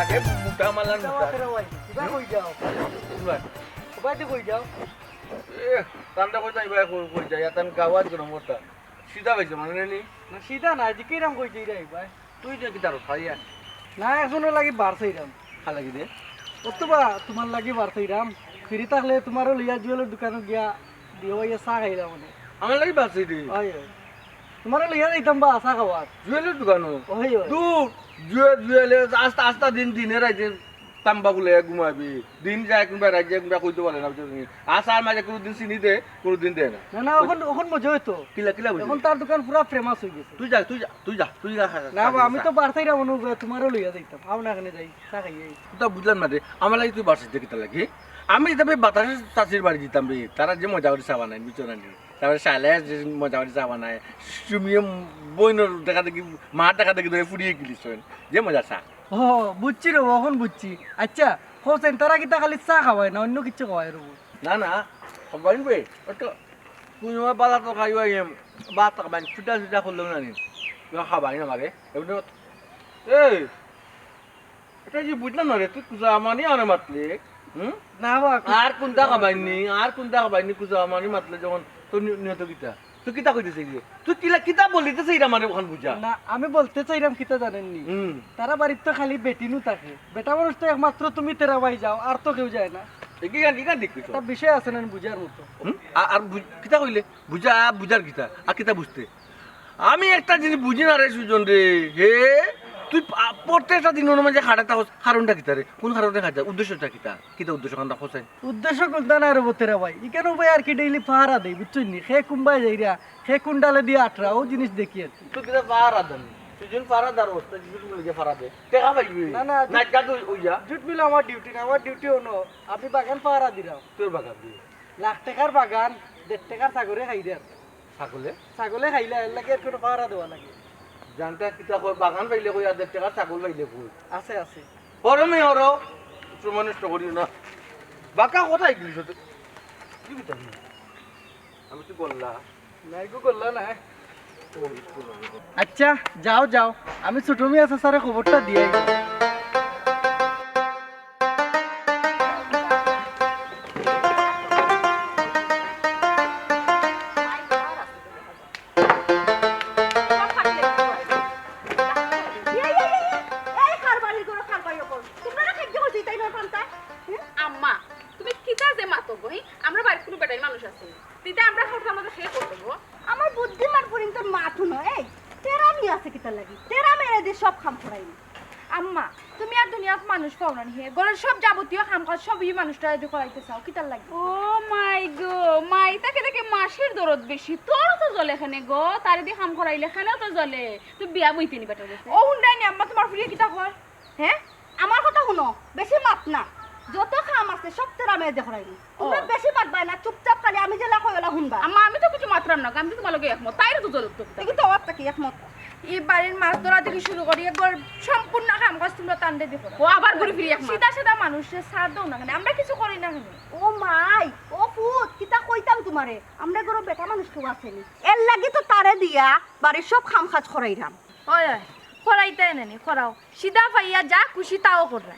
আরে মোটা মালান মোটা কিবা কই যাও কবাইতে কই যাও এ তান্ডা কই যাই ভাই কই যাই আতান গাওয়াত গরম মোটা সিধা বাইছে মানে নি না সিধা না যে কিরাম কই যাই রে ভাই তুই যে কি তার খাইয়া না এখনো লাগি বারসাইরাম খালা কি দে অতবা তোমার লাগি বারসাইরাম ফ্রি থাকলে তোমারও লিয়া জুয়েলের দোকানে গিয়া দিও ইয়া চা খাইলাম মানে আমার লাগি বাসি দি ওই তোমারও লিয়া যাইতাম বা চা খাওয়ার জুয়েলের দোকানো ওই দূর জুয়েলে আস্তে আস্তে দিনে রাইতে তাম্বাগুলে ঘুমাবি দিন যায় কোনবা রাজ্যে কোনবা কইতে বলে না বুঝলি আসার মাঝে কোনদিন চিনি দে কোনদিন দে না না না ওখন মজা হইতো কিলা কিলা বুঝলি এখন তার দোকান পুরা ফেমাস হয়ে গেছে তুই যা না বা আমি তো বারসাইরাম অনু তোমারও লিয়া যাইতাম আও না এখানে যাই চা খাইয়ে তো বুঝলাম না রে আমার লাগি তুই বাসিস দেখি তা লাগি আমি তবে বাতাসের চাষির বাড়ি দিতাম বে তারা যে মজা করে চা বানায় বিচনা নিয়ে তারপরে শালে যে মজা করে চা বানায় সুমিয়ে বইনর দেখা দেখি মা দেখা দেখি ধরে ফুরিয়ে গেলিস যে মজা চা ও বুঝছি রে এখন বুঝছি আচ্ছা হোসেন তারা কি তা খালি চা খাওয়ায় না অন্য কিছু খাওয়ায় রে না না খাবাইন বে ওটা তুই আমার বালা তো খাইও বাত খাবাইন ছুটা ছুটা করলেও না নি খাবাই না মারে এমনি এই এটা যে বুঝলাম না রে তুই কুজা আমানি আনে মাতলে না বা আর কোনটা খাবাইনি কুজা আমানি মাতলে যখন তোর নিয়ত কিতা তুই কিতা কইতেছে গিয়ে তুই কিতা বলিতেছে এটা মানে ওখান বুঝা না আমি বলতে চাইলাম কিতা জানেননি তারা বাড়িতে তো খালি বেটিনু থাকে বেটা মানুষ তো একমাত্র তুমি তেরা ভাই যাও আর তো কেউ যায় না কি গান দেখবি একটা বিষয় আছে না বুঝার মতো আর কিতা কইলে বুঝার কিতা আর কিতা বুঝতে আমি একটা জিনিস বুঝি না রে সুজন রে হে তুই প্রত্যেকটা দিনের মাঝে খাটাতে কারণটা কিতা রে কোন কারণে খাটা উদ্দেশ্যটা কিতা উদ্দেশ্য কারণটা খোঁজাই উদ্দেশ্য কোনটা না রে তেরা ভাই ইকেন ভাই আর কি ডেইলি পাহারা দেই বুঝছেন নি সে কুম্বাই যাইরা সে কুন্ডালে দিয়ে আটরা ও জিনিস দেখি আর কি তুই কিতা পাহারা দেন সুজন পাহারা দার অবস্থা জিনিস বলে পাহারা দে টাকা পাইবি না না নাটকা তুই ওই যা জুট মিল আমার ডিউটি না আমার ডিউটি হলো আপনি বাগান পাহারা দিলাম তোর বাগান দিয়ে লাখ টাকার বাগান 1.5 টাকার ছাগলে খাই দেন ছাগলে খাইলে এর লাগে আর কোনো পাহারা দেওয়া লাগে জানটা কিতা কই বাগান পাইলে কই আর টাকা ছাগল পাইলে কই আছে হরমে হর সুমনিষ্ট করি না বাকা কথা ইংলিশ হতে কি কিতা আমি তো বললা নাই গো করলা না আচ্ছা যাও আমি ছোট মেয়ে আছে স্যারের খবরটা দিয়ে আম্মা তুমি কিতা যে মাতো বই আমরা বাড়িতে কোনো বেটাই মানুষ আছে দিতে আমরা খাওয়া আমাদের শেষ করে দেবো আমার বুদ্ধিমান পরিণ তোর মাথু নয় এই তেরা নি আছে কিতা লাগি তেরা মেরে দিয়ে সব খাম করাইনি আম্মা তুমি আর দুনিয়াত মানুষ পাও না হে ঘরের সব যাবতীয় কাম কাজ সবই মানুষটা যদি করাইতে চাও কিতার লাগে ও মাই গো মাই তাকে দেখে মাসির দরদ বেশি তোর তো জ্বলে এখানে গো তার দিয়ে কাম করাইলে এখানেও তো জ্বলে তুই বিয়া বইতে নি বেটা গেছে ও হুন্ডাই নি আম্মা তোমার ফিরে কিতা কর হ্যাঁ আমার কথা শুনো বেশি মাত না যত খাম আছে সব তেরা মেরে দিয়ে করাইনি তোমরা বেশি মাত বাই না চুপচাপ খালি আমি যেলা কইলা শুনবা আম্মা আমি তো কিছু মাত্রাম না আমি তো তোমার লগে একমত তাইরে তো জ্বলত তো দেখি তো অর্থ কি একমত এই বাড়ির মাছ ধরা থেকে শুরু করি একবার সম্পূর্ণ কাম কাজ তোমরা তান্ডে দিয়ে করো ও আবার ঘুরে ফিরে একমত সিধা সাদা মানুষের সাথ দাও না কেন আমরা কিছু করি না কেন ও মাই ও ফুট কিতা কইতাম তোমারে আমরা গরো বেটা মানুষ কেউ আসেনি এর লাগি তো তারে দিয়া বাড়ির সব খাম কাজ করাইরাম ওই করাইতে এনে করাও সিধা পাইয়া যা খুশি তাও কররা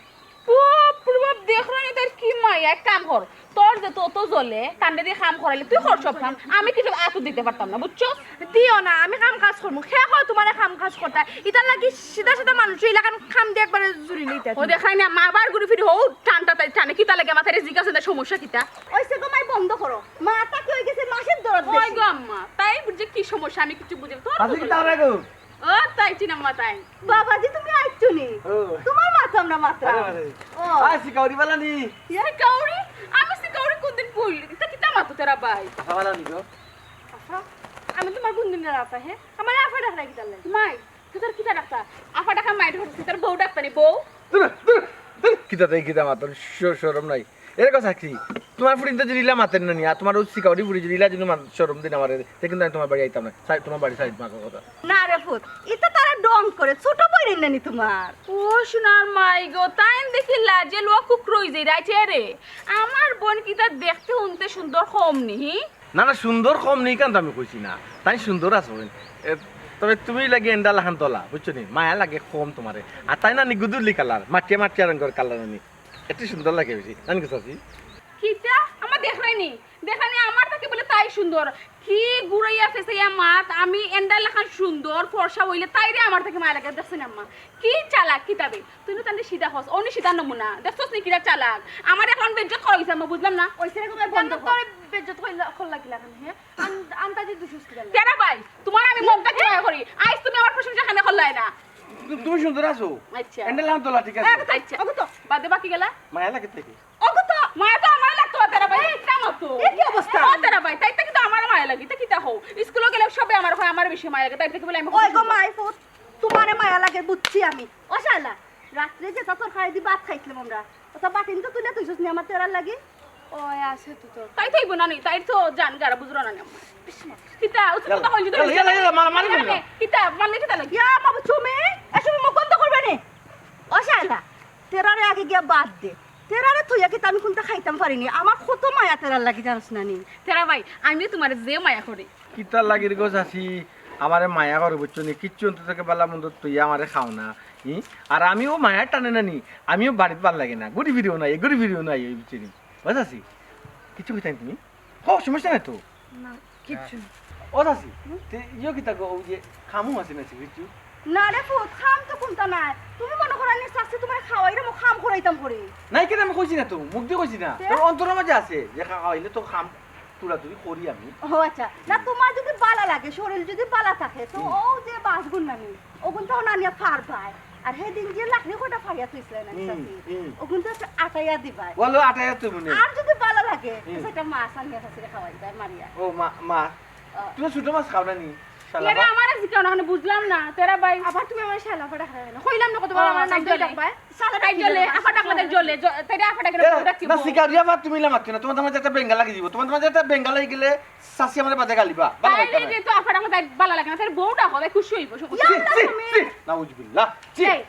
ও প্রভাব দেখো না তার কি মাই এক কাম কর তোর যে তো জ্বলে কান্দে দিয়ে কাম করাইলে তুই কর সব কাম আমি কিছু আতো দিতে পারতাম না বুঝছো দিও না আমি কাম কাজ করবো খেয়ে হয় তোমার কাম কাজ করতে ইতার লাগি সিধা সাদা মানুষ এলাকার খাম দিয়ে একবারে জুড়ি নিতে ও দেখাই না মা আবার ঘুরে ফিরে হও টানটা তাই টানে কিতা লাগে মাথায় জিজ্ঞাসা না সমস্যা কিতা ওইসে গো মাই বন্ধ করো মাটা কি হই গেছে মাসের দরদ ওই বেশি গো আম্মা তাই বুঝে কি সমস্যা আমি কিছু বুঝি তোর আজি কিতা রে গো ও তাই চিনাম্মা তাই বাবাজি তুমি আইছুনি তোমার মাথাম না মাত্রা ও আসি কাউরি বালা নি ইয়ার কাউরি আমি সে কাউরি কোনদিন বললি তা কিতা মাতো তেরা ভাই বালা নি গো আফা আমি তোমার কোন দিনের আফা হ্যাঁ আমার আফা ডাকরা কি তার লাগে মাই তুই তোর কিতা ডাক্তার আফা ডাকা মাইট হচ্ছে তোর বউ ডাক্তারি বউ কিতা মাতন শরম নাই এর কথা কি তোমার ফুরিতে জিরিলা মাতেন না নি আর তোমার উচ্চি কাউরি ফুরি জিরিলা যদি শরম দিন আমারে কিন্তু আমি তোমার বাড়ি আইতাম না তোমার বাড়ি সাইড মাকে কথা না রে ফুট এটা তারা ডং করে ছোট বইরে নানি তোমার ও সোনার মাই গো তাই দেখি লাজে লোয়া কুকরই যাই রাইছে রে আমার বোন কিতা দেখতে উনতে সুন্দর কম নি না সুন্দর কম নেই কেন আমি কইছি না তাই সুন্দর আছে তবে তুমি লাগে এন্ডা লাখান তোলা বুঝছো নি মায়া লাগে কম তোমারে আর তাই না নি গুদুরলি কালার মাটিয়া মাটিয়া রঙের কালার নি এত সুন্দর লাগে বেশি জানি কি চাচি কিটা আমার দেখাইনি দেখানি আমার তাকে বলে তাই সুন্দর কি গুড়াইয়া ফেসাইয়া মাত আমি এন্ডা লেখান সুন্দর ফর্সা হইলে তাই রে আমার থেকে মায়া লাগে দেখছেন আম্মা কি চালাক কিতাবে তুই তো তান্ডে সিধা হস অনি সিধা নমুনা দেখছস নি কিরা চালাক আমার এখন বেজ্জত করা হইছে আম্মা বুঝলাম না ওই সেরে কোথায় বন্ধ বন্ধ কর করে বেজ্জত কইলা লাগিলা কেন হ্যাঁ আন্তাজি দুশুস কিলা তেরা ভাই তোমার আমি মনটা কি করি আইস তুমি আমার প্রশংসা খানে করলাই না তুমি সুন্দর আছো আচ্ছা এন্ডা লাখান তোলা ঠিক আছে আচ্ছা ওগো তো বাদে বাকি গেলা মায়া লাগে থেকে ওগো তো মায়া তো আমার লাগতো তেরা ভাই এটা মতো এ কি অবস্থা? ও তেরা ভাই তাই কিন্তু আমার মায়া লাগি তা কিতা হও স্কুলে গেলে সবে আমার হয় আমার বেশি মায়া লাগে তাই থেকে বলে আমি ওই গো মাই ফুট তোমারে মায়া লাগে বুঝছি আমি ও শালা রাত্রে যে তোর খাই দি ভাত খাইছিলাম আমরা ওটা বাটিন তো তুলে তুইছস নি আমার তেরার লাগি ওই আছে তো তোর তাই তো না নেই তাই তো জান গারা বুঝরো না আমার কিতা উৎসব তো হইল ইয়ালা, মারি ফেললো। কিতা মানে কিতা লাগি ইয়া বাবু তুমি এসব মুখ বন্ধ করবে নি ও শালা তেরারে আগে গিয়া বাদ দে তেরারে তুইয়া কি আমি কোনটা খাইতাম পারিনি আমার কত মায়া তেরার লাগি জানিস না নি তেরা ভাই আমি তোমার যে মায়া করি কিতার লাগির গো চাচি আমারে মায়া করে বুঝছো নি কিচ্ছু অন্ত থেকে বালা মন্দ তুই আমারে খাও না আর আমিও মায়া টানে না নি আমিও বাড়িতে ভাল লাগে না গুড়ি ফিরিও নাই গুড়ি ফিরিও নাই এই বুঝছি নি বুঝাছি কিছু কইতাম তুমি ও সমস্যা নাই তো না কিচ্ছু ও চাচি ইয়ে কিতা গো ওই যে খামু আছে না কিছু না রে ফুট খাম তো কোনটা নাই তুমি মনে করো নি শাস্তি তোমার খাওয়াই রে মো খাম করাইতাম করে নাই কেন আমি কইছি না তো মুখ দিয়ে কইছি না তে? তোর অন্তরের মাঝে আছে যে খাওয়াইলে তো খাম তুলা তুলি করি আমি ও আচ্ছা না তোমার যদি বালা লাগে শরীর যদি বালা থাকে তো ও যে বাসগুন নানি ওগুন তো নানিয়া ফার ভাই আর সেদিন যে লাকড়ি কটা ফারিয়া তুইছিলে না ওগুন তো আটাইয়া দিবাই বলো আটায় তুই মনে আর যদি বালা লাগে সেটা মাছ আনিয়া থাকলে খাওয়াই যায় মারিয়া ও মা তুমি ছোট মাছ খাও না নি শালা এরা আমার জিকাও না বুঝলাম না তেরা ভাই আবার তুমি আমার শালা ফাটা খাই না কইলাম না কতবার আমার নাম ধরে ডাকবা তাই জলে আফা ডাকলে জলে তাই আফা ডাকলে ডাকিব না শিকারিয়া বা তুমি লাগাত না তোমার মাঝে একটা বেঙ্গা লাগি দিব তোমার মাঝে একটা বেঙ্গা লাগি গেলে সাসি আমারে বাদে গালিবা ভালো তাই লাগবে যে তো আফা ডাকলে তাই ভালো লাগে না তাই বউটা হবে খুশি হইব নাউজুবিল্লাহ জি এই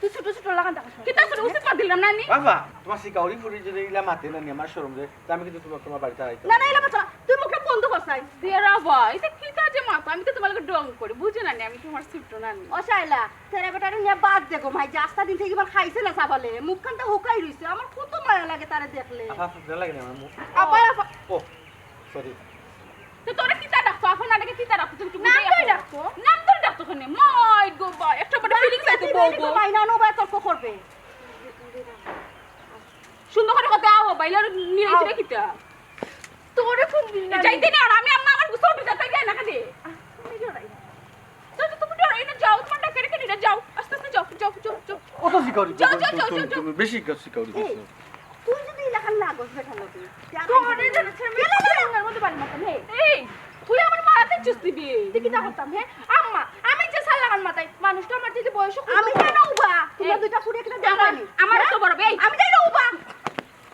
তুই ছোট ছোট লাগান টাকা কিতা শুনে উচিত পা দিলাম না নি বাবা তোমার শিকারি ফুরি যদি ইলা মাতে না নি আমার শরম রে তা আমি কিন্তু তোমার বাড়িতে আইতো না না এলা বাচ্চা তুই মুখটা বন্ধ করছাই তেরা ভাই এটা কিতা যে মাথা আমি তো তোমার ডং করি বুঝে না নি আমি তোমার সিফট না নি ও শাইলা তেরে বেটারে নিয়ে বাদ দেখো ভাই যে আস্তা দিন থেকে এবার খাইছে না সাবালে মুখখানটা হুকাই রইছে আমার কত মায়া লাগে তারে দেখলে আফা ফুটা লাগে না আমার মুখ আপাই আপা ও সরি তো তোরা কিতা ডাকতো আফা না ডাকে কিতা ডাকতো তুমি নাম ধরে ডাকতো? নাম ধরে ডাকতো খানে মাই গো ভাই একটা বড় ফিলিংস আইতো বউ গো মাইনা নো বাই তর্ক করবে সুন্দর করে কথা আও বাইলার নিয়ে কিতা তোরে ফোন দিন না যাইতে না আর আমি আম্মা আমার গুসো দিতে তাই না কাদে তো তুমি ডর এনে যাও তোমার ডাকে রেখে নিয়ে যাও আস্তে আস্তে যাও যাও যাও যাও কত শিকারি যাও, যাও, যাও, যাও। তুমি বেশি শিকারি এই, তুই যদি এলাকার লাগস বেটা লগে তোরে জানা ছেড়ে মেয়ের মধ্যে বাড়ি মাথা নেই এই তুই আমার মারাতে চুস দিবি তুই কি করতাম হ্যাঁ আম্মা আমি যে শালা লাগান মাথায় মানুষটা আমার থেকে বয়স আমি কেন উবা তোমরা দুইটা ফুড়ে কিনা আমার দেখানি আমার তো বড় ভাই আমি যাই না উবা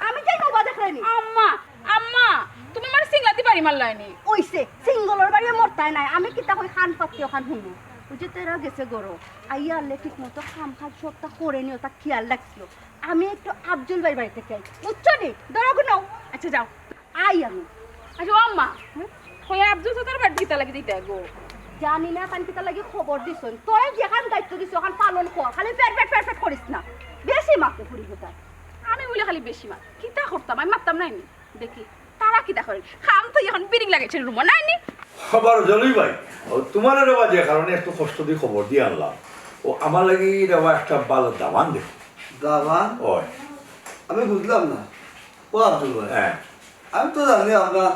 আমি যাই না উবা দেখানি আম্মা আম্মা তুমি আমার সিংলাতি বাড়ি মারলাইনি ওইছে সিঙ্গলের বাড়ি মরতাই নাই আমি কিতা কই খান পাতি ওখান হুমু ওই যে তেরা গেছে গরো আইয়া আল্লে ঠিক মতো খাম খাল সবটা করে নিও তা খেয়াল রাখছিল আমি একটু আফজল ভাই বাড়িতে চাই বুঝছো নি ধরো নাও আচ্ছা যাও আই আমি আচ্ছা ও আম্মা কই আব্দুল সাতার বাড়ি দিতে লাগি দিতে গো জানি না কান কিতা লাগি খবর দিছন তোরা যেখান দায়িত্ব দিছ ওখান পালন কর খালি পেট করিস না বেশি মাকে ফুরি কোথায় আমি বলে খালি বেশি মার কিতা করতাম আমি মারতাম নাই নি দেখি তারা কিতা করে খাম তো এখন বিরিং লাগাইছে রুম নাই নি খবর জলই ভাই ও তোমার রেবা যে কারণে একটু কষ্ট দিয়ে খবর দিয়ে আনলাম ও আমার লাগি রেবা একটা ভালো দামান দেখ দামান ওই আমি বুঝলাম না ও আব্দুল ভাই হ্যাঁ আমি তো জানি আপনার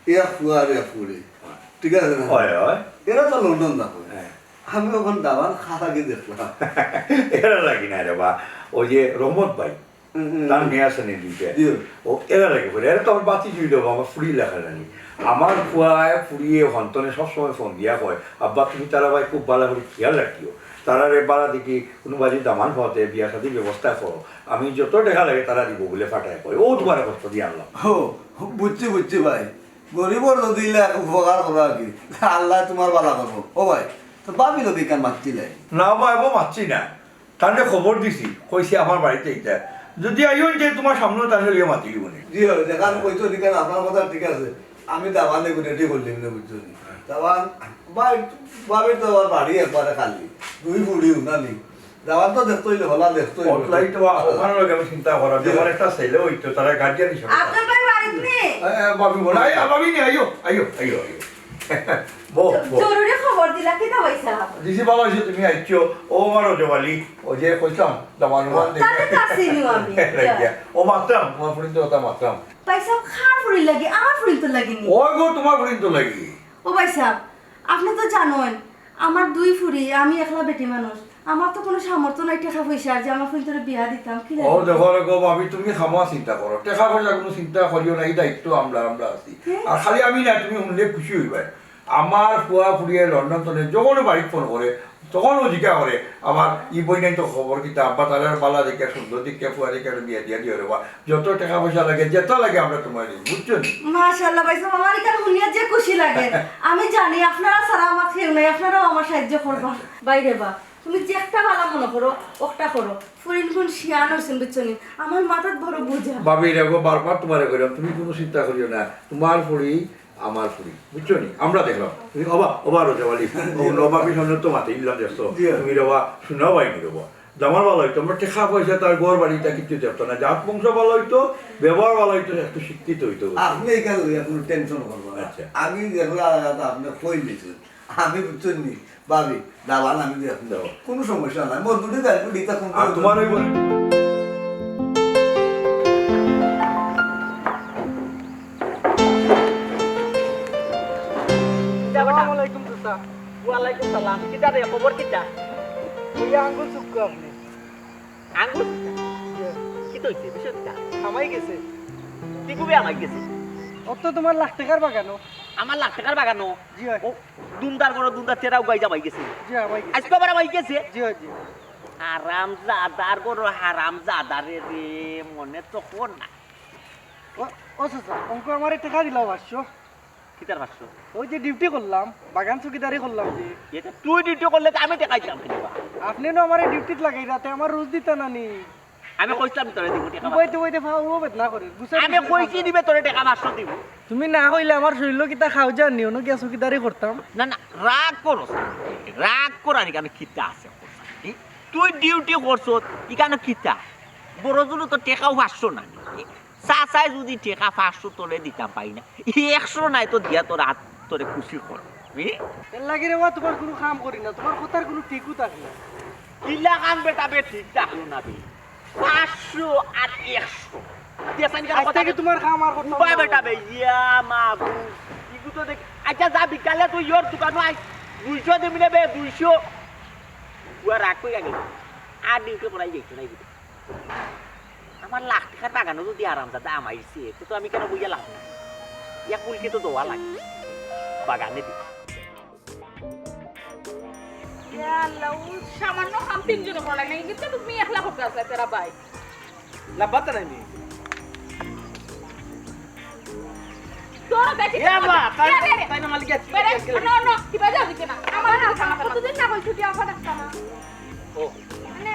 এয়া ফুয়া আর এয়া ফুড়ি ঠিক আছে না ওই ওই এরা তো লন্ডন দেখো হ্যাঁ আমি ওখানে দামান খাতা গিয়ে দেখলাম এরা লাগি না রেবা ওই যে রহমত ভাই তার মেয়ে আছে নি দুইটা জি। ও এরা লাগে বলে এরা তো আমার বাতি জুই দেবো আমার ফুড়ি লেখা জানি আমার ফুয়ায় ফুড়িয়ে হন্তনে সবসময় ফোন দিয়া কয় আব্বা তুমি তারা ভাই খুব ভালো করে খেয়াল রাখিও তারা রে বাড়া দেখি কোনো বাজি দামান হতে বিয়া সাথে ব্যবস্থা করো আমি যত দেখা লাগে তারা দিব বলে ফাটায় কয় ও তোমার কষ্ট দিয়ে আনলাম ও বুঝছি ভাই গরিবর যদি উপকার করো আর কি আল্লাহ তোমার বালা করবো ও ভাই তো পাবি তো বিজ্ঞান মাতছিলে না ভাই মারছি না তাহলে খবর দিছি কইছি আমার বাড়িতে এটা যদি আইও যে তোমার সামনে তাহলে লিয়ে মাতি দিব নি জি হয় দেখান কইতো দিকেন আপনার কথা ঠিক আছে আমি দাবানে রেডি করলিম না বুঝছো যাওয়ান ভাবি তো আমার বাড়ি একবারে খালি 2 ফুড়ি উনানি যাওয়ান তো দেখতই হলা দেখতই অতলাই তো ওখানে লোক আমি চিন্তা করা যে আমার একটা ছেলে হইতো তারা গার্জিয়ান হিসেবে আপনার ভাই বাড়িতে নেই বাবি বলে বাবি নি আইও আইও আইও আইও বো বো জরুরি খবর দিলা কি দাবাইছা দিছি ভালো হয়েছে তুমি আইছো ও আমার জবালি ও যে কইতাম দামান মান তাতে কাছে নিও আমি ও মাত্রাম তোমার পর্যন্ত কথা মাত্রাম পয়সা খার ফুরি লাগে আমার ফুরি তো লাগেনি ও গো তোমার পর্যন্ত লাগি ও ভাই সাহেব আপনি তো জানেন আমার 2 ফুরি আমি একলা বেটি মানুষ আমার তো কোনো সামর্থ্য নাই টাকা পয়সা যে আমার ফুরি তোরে বিয়া দিতাম কি ও দেখো গো ভাবি তুমি খামা চিন্তা করো টাকা পয়সা কোনো চিন্তা করিও না এই দায়িত্ব আমরা আছি আর খালি আমি না তুমি শুনলে খুশি হইবা আমার ফুয়া ফুরিয়ে লন্ডন তনে যখন বাড়ি ফোন করে তখন ও জিজ্ঞা করে আমার ই বই নাই তো খবর কিতা আব্বা তার বালা দেখে সুন্দর দিকে ফুয়া দেখে বিয়া দিয়া দিয়ে রে যত টাকা পয়সা লাগে যেত লাগে আমরা তোমার দিই বুঝছো মাশাআল্লাহ ভাই সাহেব আমার এখানে শুনিয়া যে খুশি লাগে আমি জানি আপনারা সারা আমার কেউ নাই আপনারাও আমার সাহায্য করবা বাইরে বা তুমি যে একটা ভালো মনে করো ওটা করো ফুরিন কোন শিয়ান হইছেন বুঝছনি আমার মাথাত বড় বোঝা ভাবি রেগো বারবার তোমারে কইলাম তুমি কোনো চিন্তা করিও না তোমার ফুরি আমার ফুরি বুঝছো নি আমরা দেখলাম তুমি অবা রোজাবালি ও নবাবি সামনে তো মাতে ইলাম দেখছো তুমি রবা শোনাও বাইনি রবা জামার ভালো হইতো আমরা টেকা পয়সা তার ঘর বাড়িটা কিছু দেখতো না জাত বংশ ভালো হইতো ব্যবহার ভালো হইতো একটু শিক্ষিত হইতো আপনি এখানে কোনো টেনশন করবো না আচ্ছা। আমি দেখলা আপনি কই দিয়েছেন আমি বুঝছেন নি ভাবি দাবান আমি দেখুন দেবো কোনো সমস্যা নাই মোর দুটি গাড়ি দিতা কোন আর তোমার ওই আসসালামু আলাইকুম চাচা ওয়ালাইকুম সালাম কিটা রে খবর কিটা ওই আঙ্গুল চুক্কু আপনি আঙ্গুর কি তৈছে বিষয়টা খামাই গেছে কি কবে আমায় গেছে অত তোমার লাখ টাকার বাগানো আমার লাখ টাকার বাগানো জি হয় ও দুমদার বড় দুমদার তেরাও গাই যাবাই গেছে জি আমাই গেছে আজকে আবার আমায় গেছে জি হয় জি হারাম জাদার বড় হারাম জাদারে রে মনে তো কোন না ও চাচা অঙ্ক আমার টাকা দিলাম 500 কিতার পাঁচশো ওই যে ডিউটি করলাম বাগান চকিদারি করলাম যে এটা তুই ডিউটি করলে তো আমি দেখাইছিলাম আপনি না আমার ডিউটিত লাগাই রাতে আমার রোজ দিতা নানি আমি কইছিলাম তোরে দিব টাকা বইতে বইতে ও বেদনা করে আমি কইছি দিবে তোরে টাকা 500 দিব তুমি না কইলে আমার শরীর কিতা খাও জানি অন্য গিয়া চকিদারি করতাম না না রাগ করছ রাগ করার এখানে কিতা আছে তুই ডিউটি করছ এখানে কিতা বড় জন্য তো টেকাও 500 না চাচাই যদি টেকা 500 তোরে দিতাম পাই না 100 নাই তো দিয়া তোর হাত তোরে খুশি কর এর লাগি রে তোমার কোনো কাম করি না তোমার কথার কোনো ঠিকও থাকে না কিলা কাম বেটা বে ঠিক থাকলো না বে 500 আর 100 দেখানি আজ থেকে তোমার কাম আর করতে বাই বেটা বে ইয়া মাগু ইগু তো দেখ আচ্ছা যা বিকালে তুই ইয়োর দোকানে আই 200 দিবি না বে 200 ওয়া রাখ কই গেল আর ডিউটি পড়াই যাইছ না ইগু আমার লাখ টাকার বাগানো যদি আরামদাদা আমাইছে তো আমি কেন বুঝে লাভ না ইয়া কুলকে তো দোয়া লাগে বাগানে দি সামান্য কাম 3 জনে করা লাগে কিন্তু তুমি একলা করতে আসলে তেরা ভাই লাভাতে নাই নি তোরা দেখি এ আল্লাহ তাই না মালিক আছে নো নো কি বাজা দিতে না আমার খানা খানা কতদিন না কই ছুটি অফার একটা না ও মানে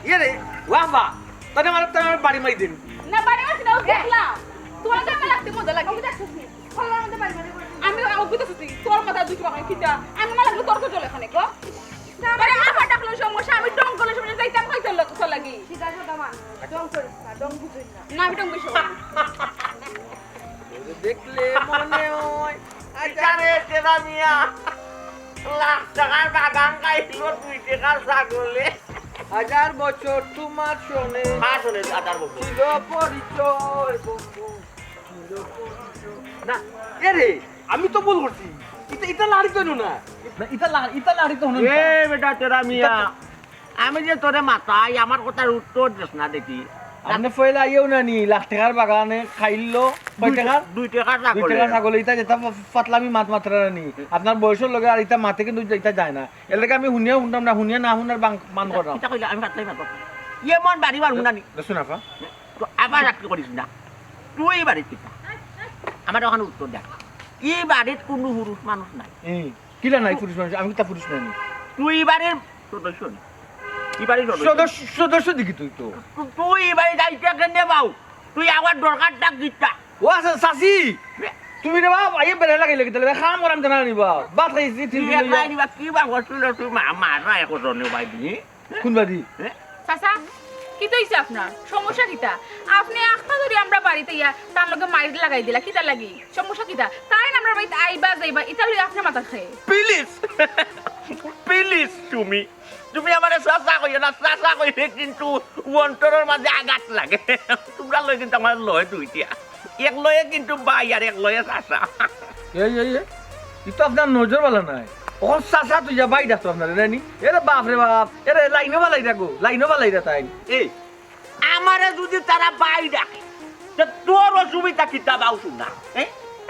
ইয়ে ওয়াবা তানে মারব তানে বাড়ি মারি দিন না বাড়ি আছে না দেখলাম তোমার কাছে লাগতে মজা লাগে আমি দেখছি খোলার মধ্যে বাড়ি বাড়ি আমি অভিজ্ঞতা শুনছি তোর মাথা দুটো বাগান কিটা আমি না লাগলো তর্ক চলে এখানে গো আরে আমার ডাকলো সমস্যা আমি ডং করলে শুনে যাইতাম কই চল লাগি সিধা সাদা মান ডং করিস না ডং বুঝিস না না আমি ডং কইছো দেখলে মনে হয় আরে তেরা মিয়া লাখ টাকার বাগান গাইলো 2 টাকার ছাগলে 1000 বছর তোমার শোনে আসলে 1000 বছর ছিল পরিচয় বন্ধু ছিল পরিচয় না এরে আমি তো ভুল করছি এটা লাড়ি তো না এটা লাড়ি তো না এ বেটা তেরা মিয়া আমি যে তোরে মাথায় আমার কথার উত্তর দিস না দেখি আপনি ফয়লা আইও না নি লাখ টাকার বাগানে খাইলো কয় টাকার 2 টাকার 2 ছাগলে টাকা ছাগল এটা যেটা পাতলামি মাত মাত্রা নি আপনার বয়সের লগে আর এটা মাতে কিন্তু এটা যায় না এর লাগে আমি শুনিয়া শুনতাম না শুনিয়া না শুনার মান করলাম এটা কইলা আমি কাটলাই মাত্র ইয়ে মন বাড়ি বার হুনানি শুন আপা তো আবার রাখতে করিস না তুই বাড়ি কিটা আমার ওখানে উত্তর দেখ এই বাড়ির কোনো পুরুষ মানুষ নাই কিলা নাই পুরুষ মানুষ আমি তা পুরুষ নাই তুই বাড়ির সদস্য নি এই বাড়ির সদস্য দেখি তুই তো তুই এই বাড়ি দায়িত্ব কেন বাউ তুই আমার দরকার ডাক দিতা ও আচ্ছা চাচি তুমি রে বাপ আইয়ে বেড়ে লাগাইলে কি তাহলে খাম করাম কেন নিবা বাত খাইছি তিন তুই দিন একলাই নিবা কি বা করছিল তুই মারা এক জনে বাইদি কোন বাদি চাচা কি তো হইছে আপনার সমস্যা কিটা আপনি আখতা ধরে আমরা বাড়িতে ইয়া তার লগে মাইর লাগাই দিলা কিটা লাগি সমস্যা কিটা তাই না আমরা বাড়িতে আইবা যাইবা এটা লই আপনার মাথা খায় প্লিজ প্লিজ তুমি আমার চাচা কইও না চাচা কইলে কিন্তু অন্তরের মাঝে আঘাত লাগে তোমরা লই কিন্তু আমার লয় দুইটা এক লয়ে কিন্তু বাই আর এক লয়ে চাচা এই তো আপনার নজর ভালো নাই ও চাচা তুই যা বাই ডাকতো আপনার রানি এরে বাপ রে বাপ এরে লাইনো বালাই রাখো লাইনো বালাই রা তাই এই আমারে যদি তারা বাই ডাকে তো তোর অসুবিধা কিতা বাউ শুনা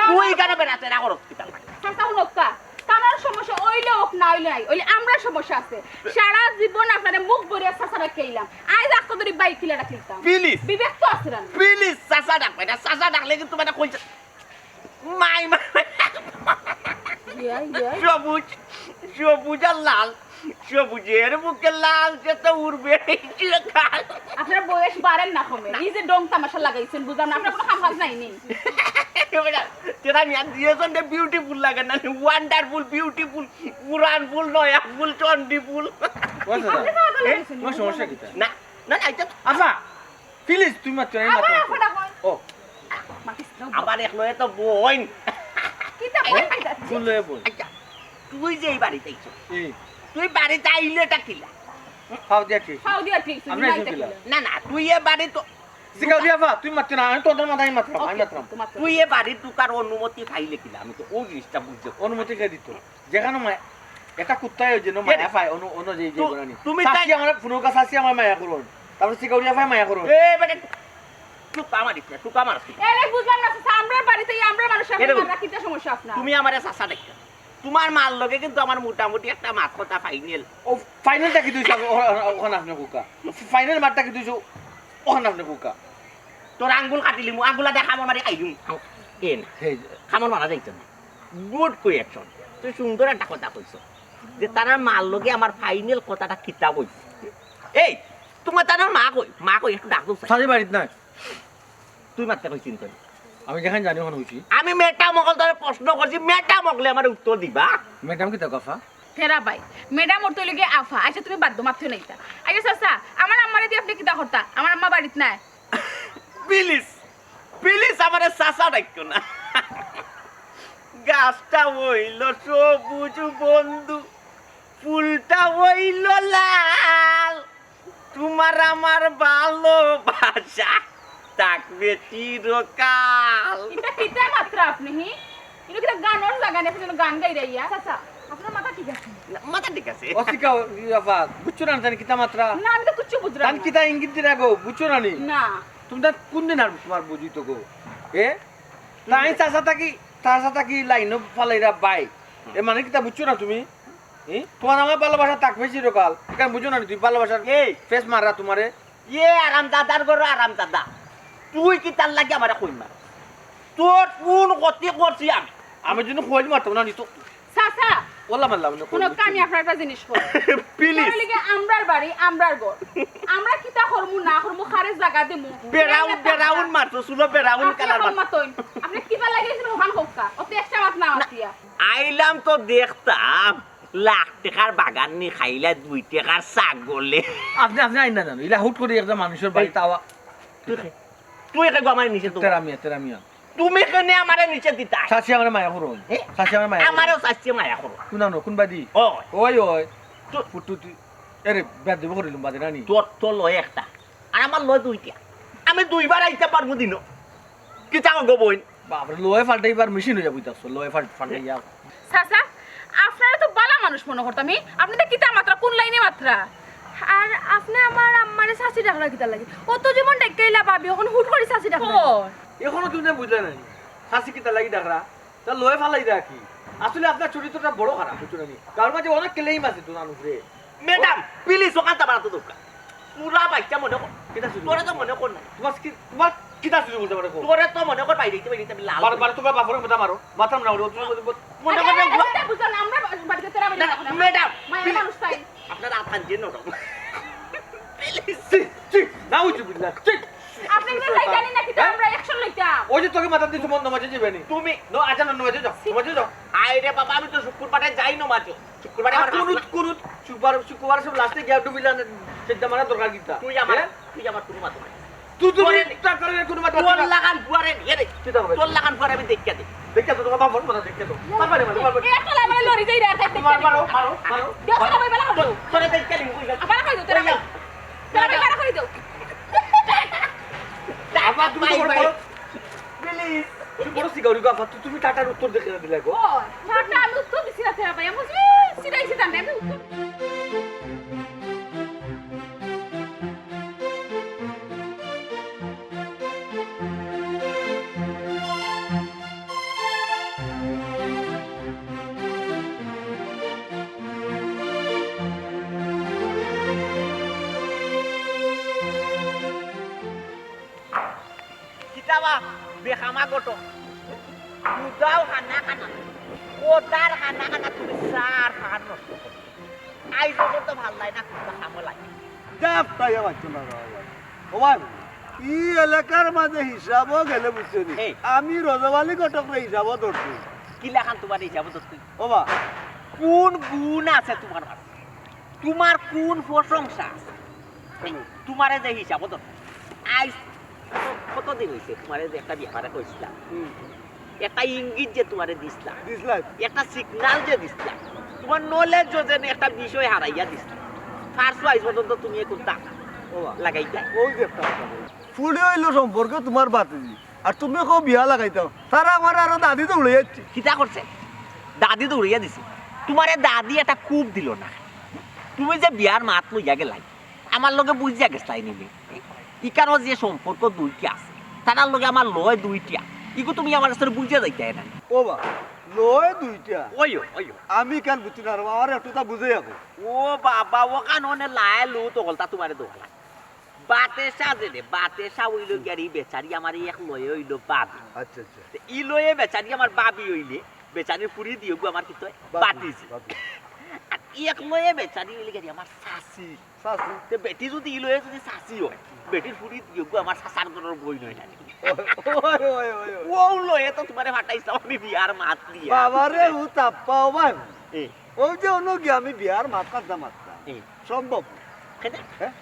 তুই কেন বেড়াতে না করত কিতা লাগে চাচা হলকা তার সমস্যা ওইলে হোক না ওইলে নাই ওইলে আমরা সমস্যা আছে সারা জীবন আপনারে মুখ ভরিয়া চাচারা কেইলাম আজ আক্ত ধরে বাইক কিলা রাখলাম প্লিজ বিবেক তো আছে না প্লিজ চাচা ডাকবে না চাচা ডাকলে কিন্তু মানে কইছে মাই সবুজ আর লাল সবুজের মুখে লাল সে তো উড়বে চিরকাল আপনার বয়স বাড়েন না কমে এই যে ডং তামাশা লাগাইছেন বুঝলাম না আপনার কোনো কাম কাজ নাই নি তেরা মিয়া দিয়েছেন বিউটিফুল লাগে না ওয়ান্ডারফুল বিউটিফুল পুরানফুল নয়াফুল চন্ডিফুল সমস্যা কি না না না এটা আচ্ছা প্লিজ তুমি মাত্র এই মাত্র ও আমার এক লয়ে তো বইন কিতা বই কিতা বলে বল আচ্ছা তুই যে এই বাড়িতে আইছো এই তুই বাড়িতে আইলে টা কিলা খাও দিয়া কি খাও দিয়া ঠিক তুমি আমরা নাই এসে দিলাম। না না তুই এ বাড়ি তো সিগাও দিয়া বা তুমি মাত্র না আমি তোদের মাথায় মাত্র আমি মাত্র তুই এ বাড়ি তুকার অনুমতি পাইলে কিলা আমি তো ওই জিনিসটা বুঝতে অনুমতি কে দিত যেখানে মায়া এটা কুত্তায় ওই জন্য মায়া পায় অনু যে যে বলানি তুমি সাসি আমার ফোনের কাছে আসি আমার মায়া করুন তারপর সিগাও দিয়া পায় মায়া করুন এ বেটা তুকা মারিস না তুকা মারিস এলে বুঝলাম না চাচা আমরা বাড়িতে আমরা মানুষ আমরা কিতা সমস্যা আপনার তুমি আমারে চাচা দেখো তোমার মাল লগে কিন্তু আমার মোটামুটি একটা মাছ কথা ফাইনাল ও ফাইনালটা কি তুইছ ওখানে আপনি কুকা ফাইনাল মারটা কি তুইছ ওখানে আপনি কুকা তোর আঙ্গুল কাটিলি মু আঙ্গুলা দেখা আমার মারি আইলুম এ না হে খামর মারা যাইতো না গুড কোয়েকশন তুই সুন্দর একটা কথা কইছ যে তার মাল লগে আমার ফাইনাল কথাটা কিতা কইছ এই তোমার তার মা কই একটু ডাক দাও সাজি বাড়িত নাই তুই মারতে কইছিস তুই আমি যেখানে জানি ওখানে হইছি আমি মেটা মকল ধরে প্রশ্ন করছি মেটা মকলে আমার উত্তর দিবা ম্যাডাম কি তা কথা ফেরা ভাই ম্যাডাম ওর তো লগে আফা আচ্ছা তুমি বাধ্য মাত্র নাইতা আগে চাচা আমার আম্মারে দিয়ে আপনি কিতা করতা আমার আম্মা বাড়িতে নাই প্লিজ আমারে চাচা ডাকতো না গাছটা হইল সবুজ বন্ধু ফুলটা হইল লাল তোমার আমার ভালোবাসা থাকবে চিরকাল এটা কিতা মাত্র আপনি হি এটা কিতা গানোর জায়গা নেই আপনি গান গাই রাইয়া চাচা আপনার মাথা ঠিক আছে মাথা ঠিক আছে অসিকা ইয়াফা বুঝছো না জানি কিতা মাত্রা না আমি তো কিচ্ছু বুঝলাম তান কিতা ইঙ্গিত দিরা গো বুঝছো না নি না তুমি তা কোন দিন আর তোমার বুঝি তো গো এ তাই চাচা থাকি লাইন ফালাইরা বাই এ মানে কিতা বুঝছো না তুমি তোমার আমার ভালোবাসা থাকবে চিরকাল এখানে বুঝো না তুই ভালোবাসার এই ফেস মাররা তোমারে আরাম দাদার ঘর আরাম দাদা তুই কি তার লাগে আমার কই মার তোর কোন গতি করছি আমি জন্য খোয়ালি মারতাম না নি তো চাচা ওলা মারলাম না কোন কামি আপনার একটা জিনিস কর প্লিজ তার লাগি আমরার বাড়ি আমরার ঘর আমরা কিতা করমু না করমু খারে জায়গা দেমু বেরাউন মারছো সুলো বেরাউন কালার মার মাতইন আপনি কিবা লাগিয়েছেন ওখান হোক্কা অত একটা মাত না আতিয়া আইলাম তো দেখতাম লাখ টাকার বাগান নি খাইলা 2 টাকার ছাগলে আপনি আইন না জানো ইলা হুট করে একটা মানুষের বাড়ি তাওয়া তুই এটা আমার নিচে তো তেরামিয়া তুমি কেনে আমারে নিচে দিতা শাসি আমার মায়া করুন শাসি আমার মায়া আমারও শাস্তি মায়া করো কোন বাদি ও ওই ফুটু তুই এরে বেদ দেব করিলুম বাদে রানি তোর লয় একটা আর আমার লয় 2টা আমি 2বার আইতে পারবো দিন কি চাও গো বইন বাপরে লয় ফাল্টাইবার মেশিন হয়ে যাবো তাস লয় ফাল্টাইয়া চাচা আপনারা তো বালা মানুষ মনে করতাম আপনি তো কিতা মাত্রা কোন লাইনে মাত্রা আর আপনি আমার আম্মারে চাচি ডাকলা কিতা লাগে ও তো যেমন ডাকাইলা ভাবি এখন হুট করে চাচি ডাকলা এখনো তুমি বুঝলে না শাসি কিতা লাগি ডাকরা তা লয় ফালাই দা কি আসলে আপনার চরিত্রটা বড় খারাপ বুঝছো না কারণ মাঝে অনেক ক্লেইম আছে তো নানুরে ম্যাডাম প্লিজ ওখানটা বাড়াতে দরকার পুরা বাচ্চা মনে কর কিতা শুরু তোরে তো মনে কর না তোমার কিতা শুরু বলতে পারো তোরে তো মনে কর বাইরে আমি লাল বারবার তোমার বাপরে কথা মারো মাথাম না মনে কর বুঝলাম আমরা বাড়িতে তেরা বাড়ি ম্যাডাম মায়ের মানুষ তাই আপনার আথান জেন না বুঝছি বুঝলা আপনি কি লাইতানি নাকি তো আমরা অ্যাকশন লইতাম ওই যে তোকে মাথা দিতে মন নমাজে যাবে নি তুমি নো আচ্ছা নমাজে যাও নমাজে যাও আরে বাবা আমি তো শুক্রবারে যাই না মাঝে শুক্রবারে আমার কুরুত কুরুত শুক্রবার সব লাস্টে গিয়া ডুবিলা সেটা মারা দরকার গিতা তুই আমার কোনো মাথা নাই তুই টাকার কোনো মাথা তোর লাগান বুয়ারে নিয়ে রে চিন্তা করবে তোর লাগান বুয়ারে আমি দেখিয়া দে দেখে তো তোমার বাবার কথা দেখে তো পারবে পারবে একটা লাগে লরি যাই রে তাই মারো মারো মারো দেখো সবাই বেলা করো তোরে দেখিয়া দিই কই আবার কই দাও তোরা তোরা বেলা কই দাও আবার তুমি বড় প্লিজ তুমি বড় সিগারি গো আফা তুমি টাটার উত্তর দেখে দিলে গো ও ছাড়টা আমি উত্তর দিছি না তেরা ভাই আমি সিধাই সিধা আমি উত্তর কিতাবা বেখামা গটো দুদাও খানা খানা কোটার খানা খানা তুমি সার খান নষ্ট করো আইজো তো ভাল লাই না কুটা খামো লাই দেখ তাই বাচ্চা না ও ভাই ই এলাকার মাঝে হিসাবও গেলে বুঝছো নি এই। আমি রজবালি ঘটকরে হিসাবও ধরছি কিলা খান তোমার হিসাব তো তুই ও বা কোন গুণ আছে তোমার মাঝে তোমার কোন প্রশংসা আছে তোমারে যে হিসাব তো আইজ কতদিন হয়েছে তোমারে যে একটা ব্যাপারে কইছিলাম একটা ইঙ্গিত যে তোমারে দিছিলাম দিসলাই একটা সিগনাল যে দিছিলাম তোমার নলেজ যে একটা বিষয় হারাইয়া দিছিলাম ফার্স্ট ওয়াইজ পর্যন্ত তুমি কোনটা ও বা লাগাইতা ওই যে একটা কথা বলি। ফুড়ে হইলো সম্পর্ক তোমার বাতিজি আর তুমি কেউ বিয়া লাগাইতাও তারা আমার আরো দাদি তো উড়ে যাচ্ছি কিতা করছে দাদি তো উড়িয়া দিছে তোমারে দাদি এটা খুব দিল না তুমি যে বিয়ার মাত লইয়া গেলাই আমার লগে বুঝিয়া গেছলাই নিলে ইকারও যে সম্পর্ক দুইটি আছে তার লগে আমার লয় দুইটা ইগো তুমি আমার কাছে বুঝিয়া যাইতে না ও বা লয় দুইটা ওইও ওইও আমি কেন বুঝছি না আমার একটু তা বুঝে যাবো ও বাবা ও কাননে লাই লো তো গলতা তোমারে দোহালা বাতে সাজে দে বাতে সা হইলো গাড়ি বেচারি আমার এক লয়ে হইলো বাবি আচ্ছা আচ্ছা ই লয়ে বেচারি আমার বাবি হইলে বেচারি পুরি দিও গো আমার কি তো বাতিছি আর এক লয়ে বেচারি হইলে গাড়ি আমার শাসি শাশু তে বেটি যদি ই লয়ে যদি শাসি হয় বেটির পুরি দিও গো আমার শাসার ঘরের বই নয় না ওই ওই ওই ওই। ও লয়ে তো তোমারে ফাটাইছাম আমি বিয়ার মাত দিয়া বাবারে ও তাপ্পাও ভাই এ ওই যে অন্য গিয়ে আমি বিয়ার মাথা দাম এ সম্ভব কেনে হ্যাঁ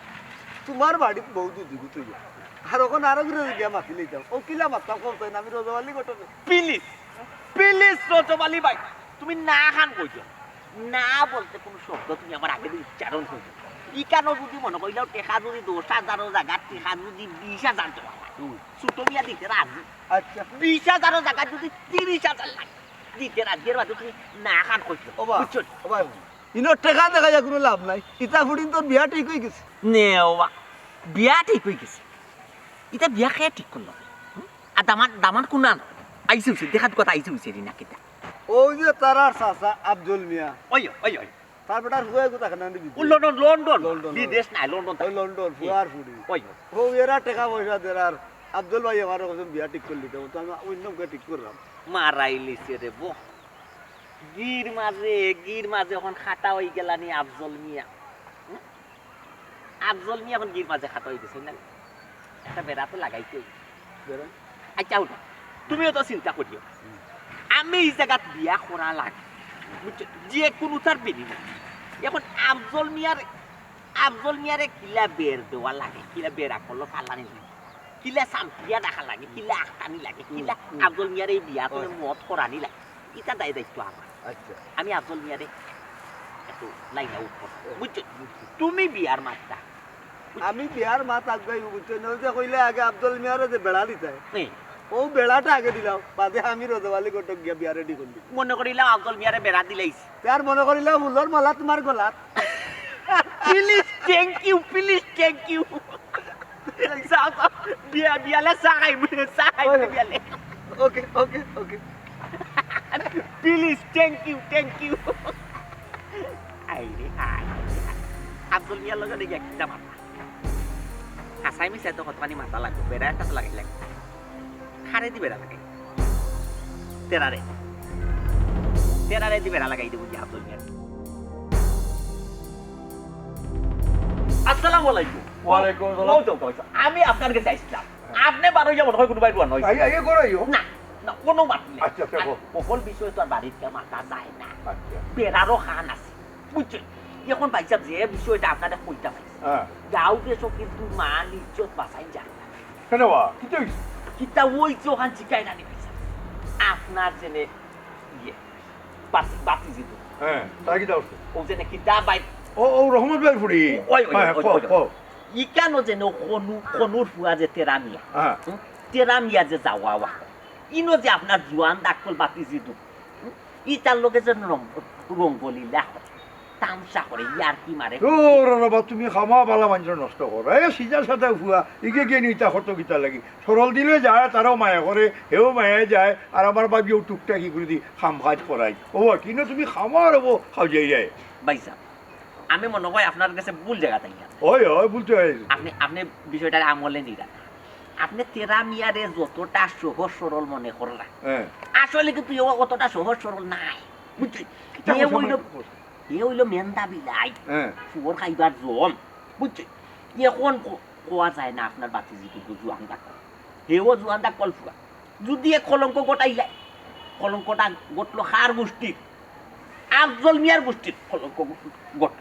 তোমার বাড়িতে বহু দুধ তুই আর ওখানে আরো ঘুরে গিয়ে মাতি লইতাম ও কিলা মারতাম কম তাই না আমি রোজাবালি ঘটক প্লিজ প্লিজ রজবালি ভাই তুমি না খান কইছো না বলতে কোনো শব্দ তুমি আমার আগে দিয়ে উচ্চারণ করছো ই কেন যদি মনে করিলাও টেকা যদি 10,000 জায়গা টেকা যদি 20,000 টাকা ছোট মিয়া দিতে রাজি আচ্ছা 20,000 জায়গা যদি 30,000 লাগে দিতে রাজি এর বাদে তুমি না খান কইছো ও বা বুঝছো ও ভাই ইনো টেকা দেখা যায় কোনো লাভ নাই ইটা ফুডিন তোর বিয়া ঠিক হয়ে গেছে নেওয়া বিয়া ঠিক হয়ে গেছে এটা বিয়া খেয়ে ঠিক করলো আর দামান কোনান আইসে হইছে দেখাত কথা আইসে হইছে রে না কিতা ওই যে তারার চাচা আব্দুল মিয়া ওই ওই ওই তার বেটার ফুয়ে কোথা খানা দিবি লন্ডন লন্ডন লন্ডন। বিদেশ নাই লন্ডন ওই লন্ডন ফুয়ার ফুডি ওই ও এরা টাকা পয়সা দেয় আর আব্দুল ভাই আমার কাছে বিয়া ঠিক করলি তো আমি অন্য কে ঠিক করলাম মারাইলিছে রে বো গির মাঝে এখন খাটা হয়ে গেলানি আফজল মিয়া আফজল মিয়া এখন গির মাঝে খাটা হয়ে গেছে না একটা বেড়া তো লাগাইতে বেড়া? আচ্ছা ওটা তুমিও তো চিন্তা করিও আমি এই জায়গাত বিয়া করা লাগে বুঝছো যে কোনো তার বিনিময় এখন আফজল মিয়ারে কিলা বের দেওয়া লাগে কিলা বেড়া করলো ফালানি লাগে কিলা সাম্পিয়া দেখা লাগে কিলা আখটানি লাগে কিলা আফজল মিয়ার এই বিয়া করে মত করানি লাগে এটা দায়িত্ব আমার আচ্ছা আমি আফজল মিয়ারে একটু লাইনা উঠবো বুঝছো তুমি বিয়ার মাত্রা আমি বিয়ার মাত আগাই বুঝছো না যে কইলে আগে আব্দুল মিয়ারে যে বেড়া দিতে নেই ও বেড়াটা আগে দিলাম বাদে আমি রোজাবালি ঘটক গিয়া বিয়া রেডি করলি মনে করিলাম আফজল মিয়ারে বেড়া দিলাইছি তার মনে করিলে ফুলর মালা তোমার গলাত প্লিজ থ্যাংক ইউ বিয়ালে চাই বিয়ালে ওকে ওকে ওকে প্লিজ থ্যাংক ইউ আইরে আব্দুল মিয়ার লগে দেখি একটা মাথা হাসাই মিশাই তো কতখানি মাথা লাগবে বেড়া একটা লাগাই লাগে খারে দি বেড়া লাগাই তেরারে দি বেড়া লাগাই দেবো আব্দুল মিয়ার আসসালামু আলাইকুম ওয়ালাইকুম আসসালাম। আমি আপনার কাছে আসছিলাম আপনি বারো যাব হয় কোনোবাই রোয়া নয় আই গড়াইও না না কোনো মাত নেই আচ্ছা, আচ্ছা, বল। সকল বিষয় তো আর বাড়িতে মাথা যায় না আচ্ছা বেড়ারও খান আছে বুঝছেন এখন পাইছা যে বিষয়টা আপনারা কইতা পাইছে হ্যাঁ গাঁও দেশও কিন্তু মান ইজ্জত বাঁচাই যায় না কেন বা কি হইছে কিতা ওই যে ওখান চিকাই না নিয়েছে আপনার জেনে ইয়ে বাতি জিত হ্যাঁ তাই কি দাও ও জেনে কিতা বাই ও রহমত ভাই ফুড়ি ওই হ্যাঁ ইকানো যেন কনুর ফুয়া যে তেরামিয়া হ্যাঁ তেরামিয়া যে যাওয়া ইনো যে আপনার জোয়ান ডাকল বাতি জিত ইটার লোকে যে রঙ্গলি লেখ তামসা করে ইয়ার কি মারে রবা তুমি খামা বালা মানুষ নষ্ট করো এই সিজা সাথে ফুয়া ইকে গিয়ে নিতা হতো গীতা লাগি সরল দিলে যায় তারাও মায়া করে হেও মায়া যায় আর আমার বাবিও টুকটাক কি করে দি খাম কাজ করাই ও কিন্তু তুমি খামা রবো খাও যাই যায় ভাইসা আমি মনে হয় আপনার কাছে ভুল জায়গা তাই ওই বলতে হয় আপনি বিষয়টা আমলে নিরা আপনি তেরামিয়ারে যতটা সহজ সরল মনে করলা হ্যাঁ আসলে কিন্তু অতটা সহজ সরল নাই বুঝলি এ হইল মেন্দা বিলাই হ্যাঁ শুয়োর খাইবার জম বুঝছি এখন কোয়া যায় না আপনার বাতি যিটো জোয়ান ডাক হেও জোয়ান ডাক কলফুয়া যদি এ কলঙ্ক গোটাই যায় কলঙ্কটা গটলো খার গোষ্ঠীর আফজল মিয়ার গোষ্ঠীর কলঙ্ক গট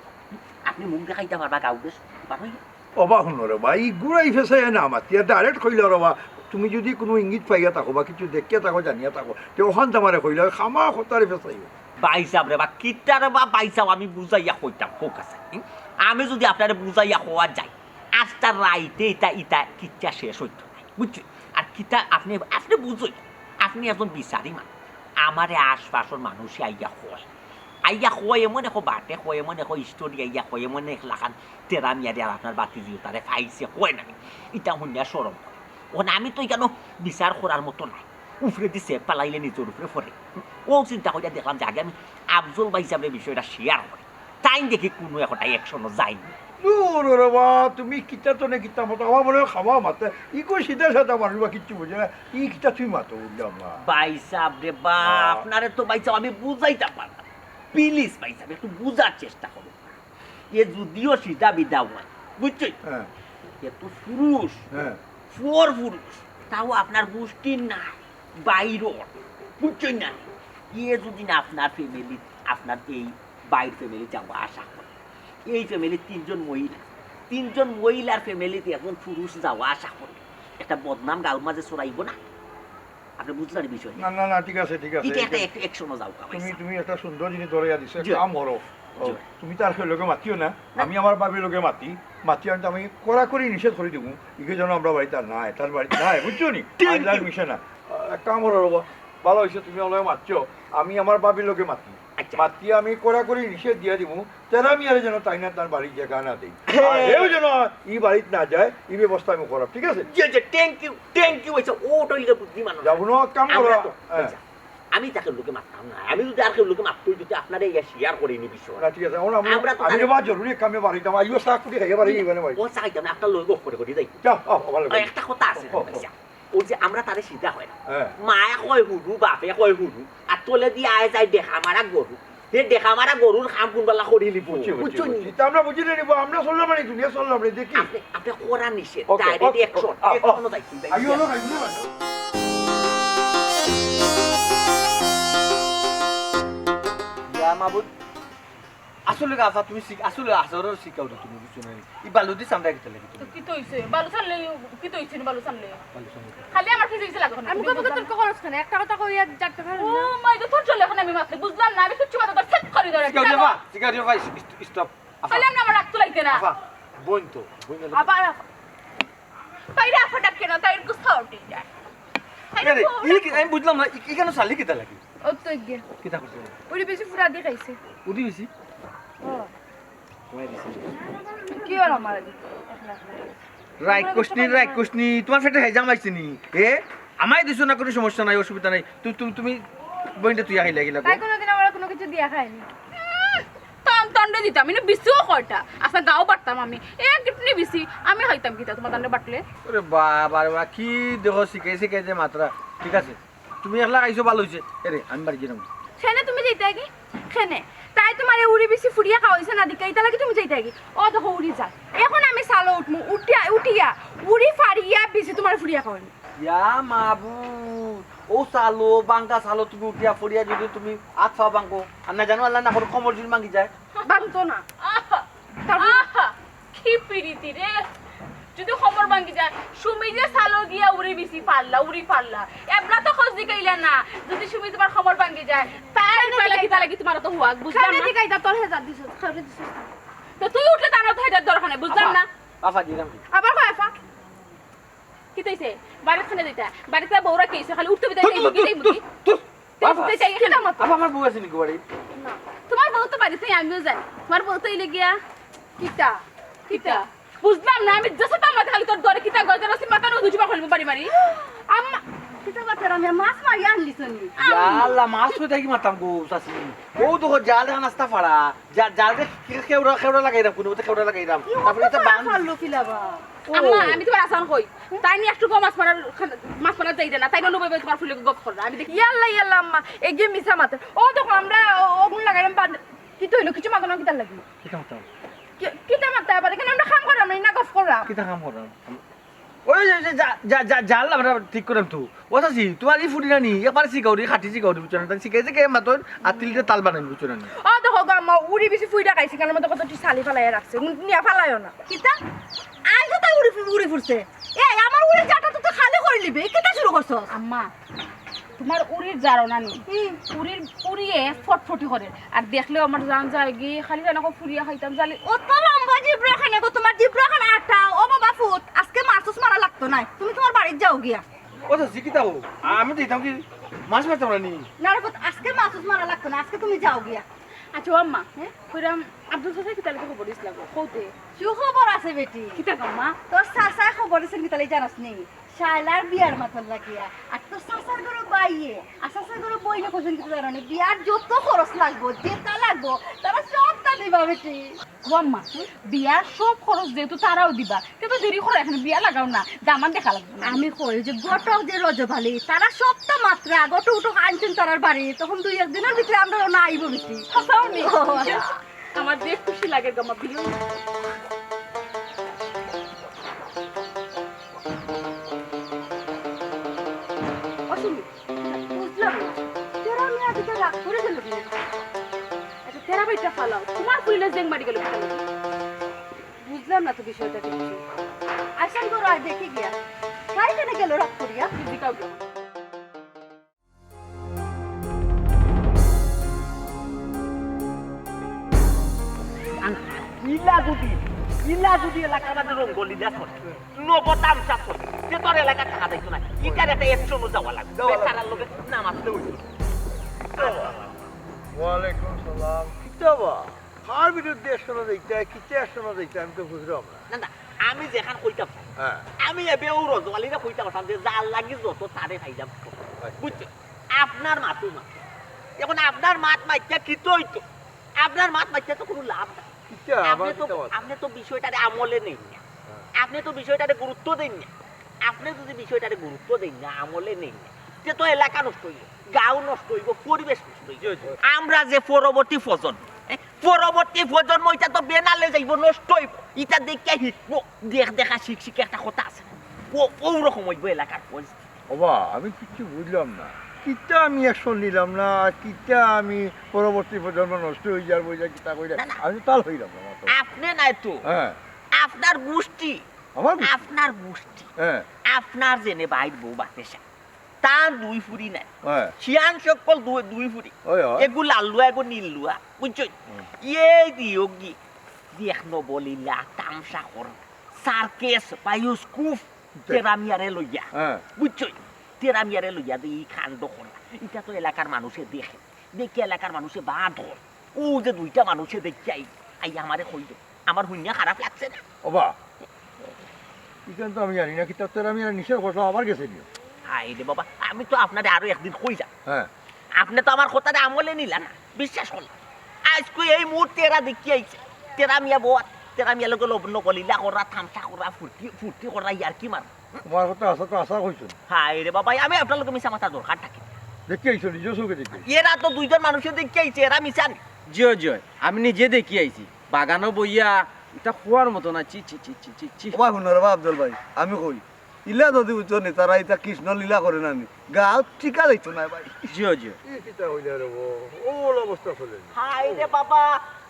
আপনি মুখ দেখাইতে পারবা গাঁও দেশ পারই অবা শুনো রবা ই ঘুরাই ফেসে না আমার তিয়া ডাইরেক্ট কইলে রবা তুমি যদি কোনো ইঙ্গিত পাইয়া থাকো বা কিছু দেখিয়া থাকো জানিয়া থাকো তে ওখান তামারে কইলে খামা খতারে ফেসাইব বাইসাব রে বা কিটারে বা বাইসাব আমি বুঝাইয়া কইতাম ফোক আছে আমি যদি আপনারে বুঝাইয়া হওয়া যায় আজটা রাইতে ইটা কিটা শেষ হইত বুঝছি আর কিটা আপনি বুঝই আপনি একজন বিচারি মান আমারে আশপাশের মানুষে আইয়া হয় এমন এখন বাটে হয় এমন এখন স্টোরি আইয়া হয় এমন লাখান তেরামিয়া দিয়ে আপনার বাতি দিও তারে ফাইছে হয় না ইটা শুনিয়া সরম ওখানে আমি তো এখানে বিচার করার মতো নাই উফরে দিছে পালাইলে নিজের উপরে পড়ে ও চিন্তা করিয়া দেখলাম যে আগে আমি আফজল ভাই হিসাবে বিষয়টা শেয়ার করি তাই দেখি কোনো একটা অ্যাকশনও যায়নি দূর রবা তুমি কিতা তো নে কিতা মতো আমার মনে হয় খাওয়া মাতে ই কই সিধা সাদা মানুষ বা কিচ্ছু বুঝে না ই কিতা তুই মাতো বুঝলাম না বাইসাব রে বা আপনারে তো বাইসাব আমি বুঝাইতে পারলাম প্লিজ বাইসাব একটু বুঝার চেষ্টা করো এ যদিও সিধা বিদা হয় বুঝছি হ্যাঁ এ তো পুরুষ হ্যাঁ পুরুষ তাও আপনার গোষ্ঠীর না বাইরের বুঝছেন না এ যদি না আপনার ফ্যামিলি আপনার এই বাইর ফ্যামিলি যাওয়া আশা করে এই ফ্যামিলির তিনজন মহিলার ফ্যামিলিতে এখন পুরুষ যাওয়া আশা করে একটা বদনাম গাঁর মাঝে ছড়াইব না আপনি বুঝলেন বিষয় না না না ঠিক আছে এটা একটা একশনও যাও তুমি একটা সুন্দর জিনিস ধরে দিছো জি। কাম করো ও, জি। তুমি তার লোকে মাতিও না আমি আমার বাবির লোকে মাতি আনতে আমি কড়াকড়ি নিষেধ করে দিব ইকে যেন আমরা বাড়িতে আর নাই তার বাড়িতে নাই বুঝছো নি আইলার মিশে না এক কাম করো রবো ভালো হয়েছে তুমি আমার মাতছো আমি আমার বাবির লোকে মাতি আচ্ছা। মাতি আমি কড়াকড়ি নিষেধ দিয়ে দিব তেরা আমি আর যেন তাই না তার বাড়ির জায়গা না দিই আর এও যেন ই বাড়িতে না যায় এই ব্যবস্থা আমি করাব ঠিক আছে থ্যাংক ইউ হয়েছে ওটাই বুদ্ধিমান যাবো না কাম করো হ্যাঁ আমি তাকে লোকে মারতাম না আমি যদি আর কেউ লোকে মারতে যদি আপনারা ইয়া শেয়ার করে নি বিষয় না, ঠিক আছে আমরা তো আমি এবার জরুরি কামে বাড়িতে আইও শাক কুটি খাইয়ে বাড়ি মানে বাড়ি ও চাইতাম না আপনার লোক করে যাই যাও ভালো একটা কথা আছে ও যে আমরা তারে সিধা হয় না হ্যাঁ মায়ে কয় হুরু বাপে কয় হুরু আর তোলে দিয়ে আয় যায় দেখা মারা গরু সে দেখা মারা গরুর খাম কোনবেলা করি লিব বুঝছো নি আমরা বুঝি নিব আমরা চললাম মানে দুনিয়া চললাম রে দেখি আপনি করা নিষেধ Okay, direct okay, action okay, এখনো যাইছি আইও না আইও না ইয়া মাবুদ আসলে গাফা তুমি আসলে আসরের শিখাও না তুমি বুঝছো না ই বালুদি সামনে গেতে লাগে তো তুমি কি তো হইছে বালু সামলে কি তো হইছে বালু সামলে বালু সামনে খালি আমার ফিজিক্স লাগো না আমি কত তর্ক করছ কেন একটা কথা কইয়া যাতে পারেন ও না মাই তো তোর চলে এখন আমি মাত্র বুঝলাম না আমি কিচ্ছু কথা তোর সেট করে ধরে শিখাও দিবা স্টপ খালি আমি আমার রাখতে লাগতে না আফা বোন তো বোন আবার বাইরে আফাটা কেন তাই গুস্তা উঠে যায় আরে ই কি আমি বুঝলাম না ই কেন সালি কিতা লাগে ও তো গে কিতা করছে ওই বেশি ফুরা দিয়ে খাইছে উদি বেশি ও কমাই দিছি কি হলো আমার রাইট কোশনি তোমার ফেটে হেজাম আইছে নি এ আমাই দিছো না কোনো সমস্যা নাই অসুবিধা নাই তুমি বইনটা তুই আইলা গিলা তাই কোনোদিন আমার কোনো কিছু দিয়া খায়নি তন্ডে দিতাম আমি বিসিও কয়টা আচ্ছা গাও বাড়তাম আমি এক গিফটনি বিসি আমি হইতাম কিতা তোমার তন্ডে বাটলে ওরে বাবা রে বাবা কি দেখো শিখাই যে মাত্রা ঠিক আছে তুমি একলা আইছো ভালো হইছে আরে আমি বাড়ি গেলাম খেনে তুমি যেতে আগে খেনে তাই তোমার উড়ি বেশি ফুরিয়া খাওয়াইছে না দিকে এটা লাগে তুমি যাইতে কি ও দেখো উড়ি যা এখন আমি সালো উঠমু উঠিয়া উড়ি ফাড়িয়া বেশি তোমার ফুরিয়া খাওয়াই ইয়া মাবু ও সালো বাঙ্কা সালো তুমি উঠিয়া পড়িয়া যদি তুমি আতফা বাঙ্কো আর না জানো আল্লাহ না করে কমর জুল মাঙ্গি যায় বাংতো না আহা আহা কি পিরিতি রে যদি খবর ভাঙ্গি যায় সুমি যে সালো গিয়া উড়ি বেশি উড়ি পারলা এবলা তো খোঁজ দিকাইলা না যদি সুমি তোমার খবর ভাঙ্গি যায় তাই তা লাগি তোমার তো হুয়াক বুঝলাম সামনে না দিকে এটা তোর হেজার দিছ খাবে দিছ তো তুই উঠলে তার তো হেডার দরকার নেই বুঝলাম না আফা দিলাম আবার কয় আফা কি তৈছে বাড়িতে খানে দিতা বাড়িতে বউরা কেছে খালি উঠতে বিদায় এই মুখি আফা আমার বউ আছে নাকি বাড়ি তোমার বউ তো বাড়িতে আমিও জানি তোমার বউ তো ইলে গিয়া কিটা কিতা বুঝলাম না আমি জসা তো মাথা খালি তোর দরে কিতা গজর আছে মাথা নো দুজবা খলবো বাড়ি মারি আম্মা কিতা কথা আমি মাছ মারি আনলিছনি ইয়া আল্লাহ মাছ কই থাকি মাতাম গো চাচি ও তো জাল নাস্তা ফাড়া জালতে কেউড়া লাগাই দাম কোনো কেউড়া লাগাই দাম তারপরে এটা বান ফাললো কিলাবা আম্মা আমি তোমার আসান কই তাই নি একটু মাছ মারা যাই না তাই না নবে তোমার ফুলে গপ করবে আমি দেখি ইয়াল্লা আম্মা এগিয়ে মিছা মাতে ও দেখো আমরা ওগুন লাগাইলাম কি তো হইলো কিছু মাথা না কিতা লাগবে কিটা মাতাম কিতা মাতে আবার এখানে আমরা কাম করাম না গফ করাম কিটা কাম করাম ওই জাল আমরা ঠিক করাম তো ও চাচি তোমার এই ফুটি নানি একবার শিখাও রে খাটি শিখাও বুঝছো না শিখাইছে কে মাতন আর তিলতে তাল বানাই বুঝছো না ও দেখো গো আম্মা উড়ি বেশি ফুইটা খাইছে কারণ মতো কত সালি ফালাই রাখছে নিয়া ফালাইও না কিতা আজ তো উড়ি ফুরছে এই আমার উড়ি জাটা তো খালি করে লিবে কিতা শুরু করছস আম্মা তোমার উড়ির জারো না নি উড়ির উড়িয়ে ফটফটি করে আর দেখলে আমার জান যায় গিয়ে খালি জানা কো ফুরিয়া খাইতাম জালি ও তো লম্বা জিব্রা খানে গো তোমার জিব্রা খানে আটা ও বাবা ফুট আজকে মাছস মারা লাগতো না তুমি তোমার বাড়িতে যাও গিয়া ও চাচি কিটা হো আমি দিতাম কি মাছ মারতাম না নি না রে পুত, আজকে মাছস মারা লাগতো না আজকে তুমি যাও গিয়া আচ্ছা আম্মা কইরাম আব্দুল চাচা কি তালে খবর দিছিলাম কওতে সুখবর আছে বেটি কিতা আম্মা তোর চাচা খবর দিছেন কি তাহলে জানাস নেই শায়লার বিয়ার মাথার লাগিয়া আর তোর চাচার ঘরে বাইয়ে আর চাচার ঘরে বইনে কোজন কিছু জানো বিয়ার যত খরচ লাগবো যেটা লাগবো তারা সবটা দিবা বেটি ও আম্মা বিয়ার সব খরচ যেহেতু তারাও দিবা কিন্তু দেরি করে এখানে বিয়া লাগাও না দামান দেখা লাগবে না আমি কই যে ঘটক যে রজভালি তারা সবটা মাত্র আগত উঠক আনছেন তারার বাড়ি তখন দুই একদিনের ভিতরে আমরা না আইব বেটি হাসাও নি আমার যে খুশি লাগে গমা বিলু অসুমি বুঝলাম না তেরা আমি আজকে রাগ করে গেল আচ্ছা তেরা বাইটা ফালাও তোমার পুইলে জেং মারি গেল বুঝলাম না তো বিষয়টা কিছু আসান করো আর দেখি গিয়া তাই কেন গেল রাগ করিয়া দিকাও গেল ইলা যদি এলাকা আমাদের রঙ্গলি দেশ নবতাম চাষ যে তোর এলাকা থাকা দেখতো না ইটার একটা একশো যাওয়া লাগবে বেচারার লোকে নাম আসলে হইল ওয়ালাইকুম সালাম কিতাবা কার বিরুদ্ধে শোনা যাইতে কিতে শোনা যাইতে আমি তো বুঝলাম না না আমি যেখান কইতাম হ্যাঁ আমি এবেও রজওয়ালিরা কইতাম যে জাল লাগি যত তারে খাইলাম বুঝছো আপনার মাতু মা এখন আপনার মাত মাইত্যা কি তো হইতো আপনার মাত মাইত্যা তো কোনো লাভ না কিতা আবার আপনি তো বিষয়টারে আমলে নেন না আপনি তো বিষয়টারে গুরুত্ব দেন না আপনি যদি বিষয়টারে গুরুত্ব দেন না আমলে নেন না যে তো এলাকা নষ্ট হইব গাঁও নষ্ট হইব পরিবেশ নষ্ট হইব আমরা যে পরবর্তী প্রজন্ম এটা তো বেনালে যাইব নষ্ট হইব এটা দেখে শিখব দেখা শিখ একটা কথা আছে ওরকম হইব এলাকার পরিস্থিতি বাবা আমি কিছু বুঝলাম না কিতা আমি অ্যাকশন নিলাম না আর কিতা আমি পরবর্তী প্রজন্ম নষ্ট হয়ে যাবো যা কিতা কইরা আমি তাল হইলাম না তো আপনি নাই তো হ্যাঁ আপনার গোষ্ঠী আমার আপনার গোষ্ঠী হ্যাঁ আপনার জেনে বাইর বউ বাতেসা তার দুই ফুরি নাই হ্যাঁ শিয়ান সকল দুই ফুরি ওই এগু লাল লুয়া এগু নীল লুয়া বুঝছো এই দিয়োগি দেখনো বলিলা তামসা কর সার্কেস বায়ুস্কুপ তেরামিয়ারে লইয়া হ্যাঁ বুঝছো তেরামিয়ারে লইয়া দিয়ে খান্ড করা এটা তো এলাকার মানুষে দেখে দেখে এলাকার মানুষে বাদ হয় ও যে দুইটা মানুষে দেখে আই আমারে কইল আমার হুইনা খারাপ লাগছে না বাবা এখান তো আমি জানি না কিতা তোর আমি নিশ্চয় কথা আমার গেছে নিও হাই রে বাবা আমি তো আপনাদের আরো একদিন কই যা হ্যাঁ আপনি তো আমার কথাটা আমলে নিলা না বিশ্বাস করলাম আজকে এই মুহূর্তে এরা দেখি আইছে তেরা মিয়া বউ তেরা মিয়া লোক লগ্ন কলিলা করা থামসা করা ফুর্তি করা ইয়ার কি মার তোমার কথা আশা তো আশা কইছো হাই রে বাবা আমি আপনার লোক মিশা মাথা দরকার থাকে দেখি আইছো নিজের চোখে দেখি এরা তো দুইজন মানুষের দেখি আইছে এরা মিশান জয় জয় আমি নিজে দেখি আইছি বাগানও বইয়া এটা খোয়ার মতো না চি চি চি চি চি চি ওবা শুনার বা আব্দুল ভাই আমি কই ইলা যদি বুঝছো নি তারা এটা কৃষ্ণ লীলা করে না নি গাও ঠিকা যাইতো না ভাই জয় জয় কিটা হইলে রে ওল অবস্থা চলে হাই রে বাবা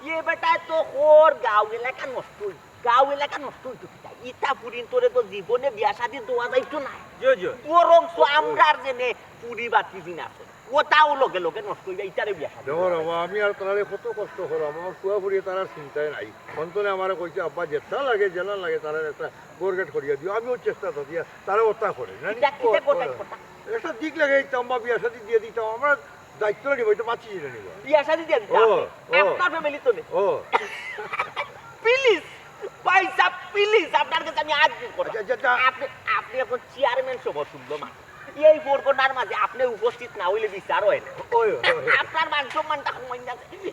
ইয়ে বেটা তো ওর গাঁও এলাকা নষ্ট হই গাঁও এলাকা নষ্ট হইতো ইটা পুরিন তোরে তো জীবনে বিয়া শাদী দোয়া যাইতো না জয় জয় বরং তো আমরার জেনে পুরি বাতি দিন আছে ওটাও লগে লগে নষ্ট হইবা ইটারে বিয়া শাদী দেখো বাবা আমি আর তারারে কত কষ্ট করো আমার ফুয়া ফুরিয়ে তারার চিন্তায় নাই অন্তনে আমার কইছে আব্বা যেটা লাগে জানা লাগে তারার একটা গোরগেট করিয়া দিও আমিও চেষ্টা তো দিয়া তারা ওটা করে জানি এটা কিতে গোটাই কথা একটা দিক লাগে এই তাম্বা বিয়া শাদি দিয়ে দিতাম আমরা দায়িত্ব নিব এটা বাঁচি যেটা নিব বিয়া শাদী দিয়ে দিতা ও, ও। আপনার ফ্যামিলি তো নেই ও প্লিজ পয়সা প্লিজ আপনার কাছে আমি আজ করব আচ্ছা, আচ্ছা। আপনি আপনি এখন চেয়ারম্যান সব শুনলো মা এই বরগনার মাঝে আপনি উপস্থিত না হইলে বিচার হয় না ওই আপনার মান সম্মানটা কমাই না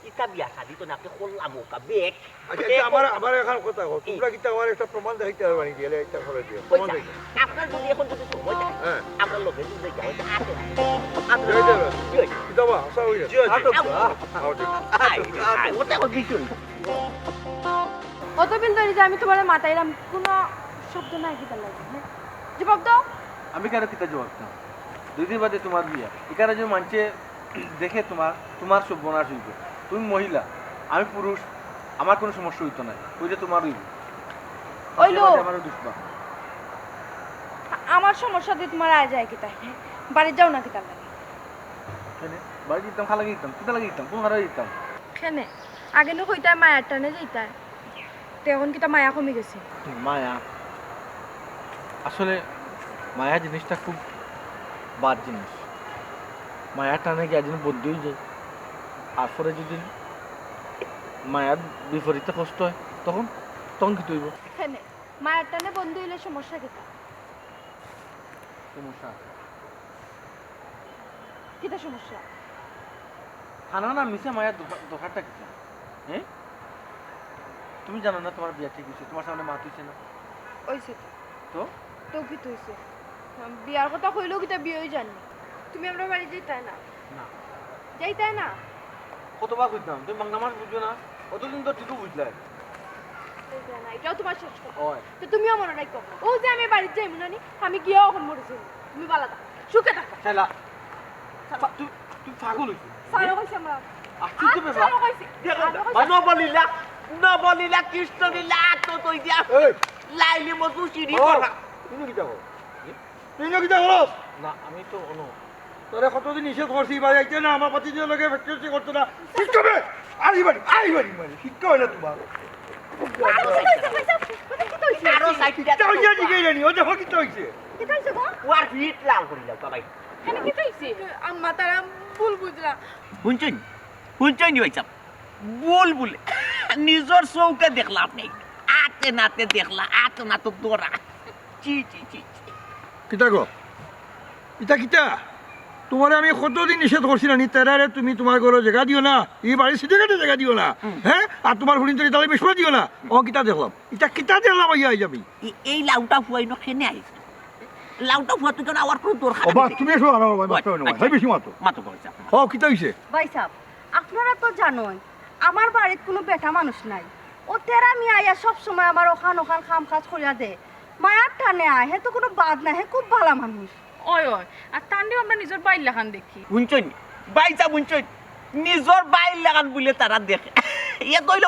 ইটা বিয়া শাদী তো না আপনি করলাম ওকা বেক আচ্ছা আচ্ছা, আমার আমার এখন কথা কও তোমরা কি আমার একটা প্রমাণ দেখাইতে হবে মানে দিলে এটা করে দিও প্রমাণ দেখাই আপনার যদি এখন যদি সময় থাকে হ্যাঁ আমরা লোকে যদি যাই হাতে দেখাই দেবে কিটা বা আসা হইছে ওটা বিষয় অত বিল ধরে যে আমি তোমার মাথাইলাম কোনো শব্দ নাই কি তার লাগে হ্যাঁ জবাব দাও আমি কেন কিতা জবাব দাম 2 দিন বাদে তোমার বিয়া এখানে যে মানছে দেখে তোমার সব বোনাস হইব তুমি মহিলা আমি পুরুষ আমার কোনো সমস্যা হইতো না ওই যে তোমার হইব ওইলো আমারও দুষ্পা আমার সমস্যা দিয়ে তোমার আয় যায় কি তাই হ্যাঁ? বাড়ি যাও না কি তার লাগে কেন বাড়ি দিতাম খালা দিতাম কিতা লাগে দিতাম তোমার দিতাম কেনে আগে নো কইতা মায়ার টানে যাইতা তেমন কিতা মায়া কমে গেছে মায়া আসলে মায়া জিনিসটা খুব বাদ জিনিস মায়া টানে গিয়ে একদিন বদ্ধ হয়ে যায় তারপরে যদি মায়ার বিপরীতে কষ্ট হয় তখন তখন কি তৈব কেনে মায়ার টানে বন্ধু হইলে সমস্যা কিতা সমস্যা কিতা সমস্যা খানা না মিশে মায়ার দোকানটা কি হ্যাঁ তুমি জানো না তোমার বিয়া ঠিক হয়েছে তোমার সামনে মা তুইছে না ওইছে তো তো কি হইছে বিয়ার কথা কইলেও কিতা বিয়ে হই জানি তুমি আমরা বাড়ি যাইতাই না না যাইতাই না কতবার বুঝতাম তুমি বাংলা মাস বুঝছো না অতদিন তো ঠিকও বুঝলে যাইতাই না এটাও তোমার শেষ কথা ওই তো তুমিও মনে রাখো ও যে আমি বাড়ি যাই মনে আমি গিয়েও এখন মরেছি তুমি বালা থাকো সুখে থাকো শালা তুই পাগল হইছিস সারা কইছে আমরা আশ্চর্য ব্যাপার সারা কইছে নবলীলা কৃষ্ণ লীলা তো তুই দিয়া লাইলি মধু সিঁড়ি করা তুমি কিটা করো তুই কিটা করো না আমি তো অনু তোরে কতদিন নিষেধ করছি বা যাইতে না আমার পাতি দিয়ে লগে ফ্যাক্টরি করতো না শিক্ষা হবে আইবাড়ি মানে শিক্ষা হয় না তোমার আরো সাইকেল কিটা হইছে জিগাই জানি ও দেখো কিটা হইছে কিতা হইছে গো ওয়ার ভিট লাল করিলাম বাবাই কেন কি হইছে আম্মা তারা ভুল বুঝলা শুনছই নি ভাইসাব বুলবুল নিজের চৌকে দেখলাম নেই আতে নাতে দেখলা আতে না তো দৌড়া চি চি চি কিটা গো ইটা কিটা তোমারে আমি কতদিন নিষেধ করছি না নি তেরারে তুমি তোমার ঘরে জায়গা দিও না এই বাড়ির সিটে কাটে জায়গা দিও না হ্যাঁ আর তোমার ফুলিন তো তাহলে বেশ দিও না ও কিটা দেখলাম এটা কিটা দেখলাম আইয়া যাবি এই লাউটা ফুয়াই ন খেনে আইছে লাউটা ফুয়া তো কেন আবার কোনো দরকার ও বাস তুমি এসো আর মাত্র নয় হাই বেশি মাত্র মাতো কইছা ও কিটা হইছে ভাই সাহেব আপনারা তো জানোই আমার বাড়িতে কোনো বেটা মানুষ নাই ও তেরা মি আইয়া সব সময় আমার ওখান খাম কাজ করিয়া দে মায়ার টানে আয় হে তো কোনো বাদ নাই হে খুব ভালো মানুষ ওই আর তান্ডেও আমরা নিজের বাইর লেখান দেখি শুনছই বাইসা শুনছই নিজের বাইর লাগান বলে তারা দেখে ইয়ে কইল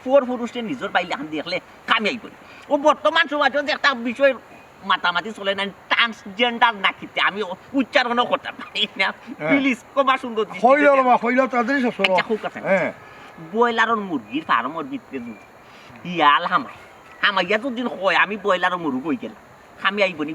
ফুয়ার পুরুষে নিজের বাইর লাগান দেখলে কামিয়াই করি ও বর্তমান সমাজত একটা বিষয় মাতামাতি চলে না ট্রান্সজেন্ডার নাকিতে আমি উচ্চারণও করতে পারি না প্লিজ কমা সুন্দর হইল তাড়াতাড়ি শেষ হ্যাঁ ব্রয়লারের মুরগির ফার্মর ভিতরে ইয়াল হামাইয়া তো দিন হয় আমি ব্রয়লারের মুরগি কই গেলাম আমি আইবনি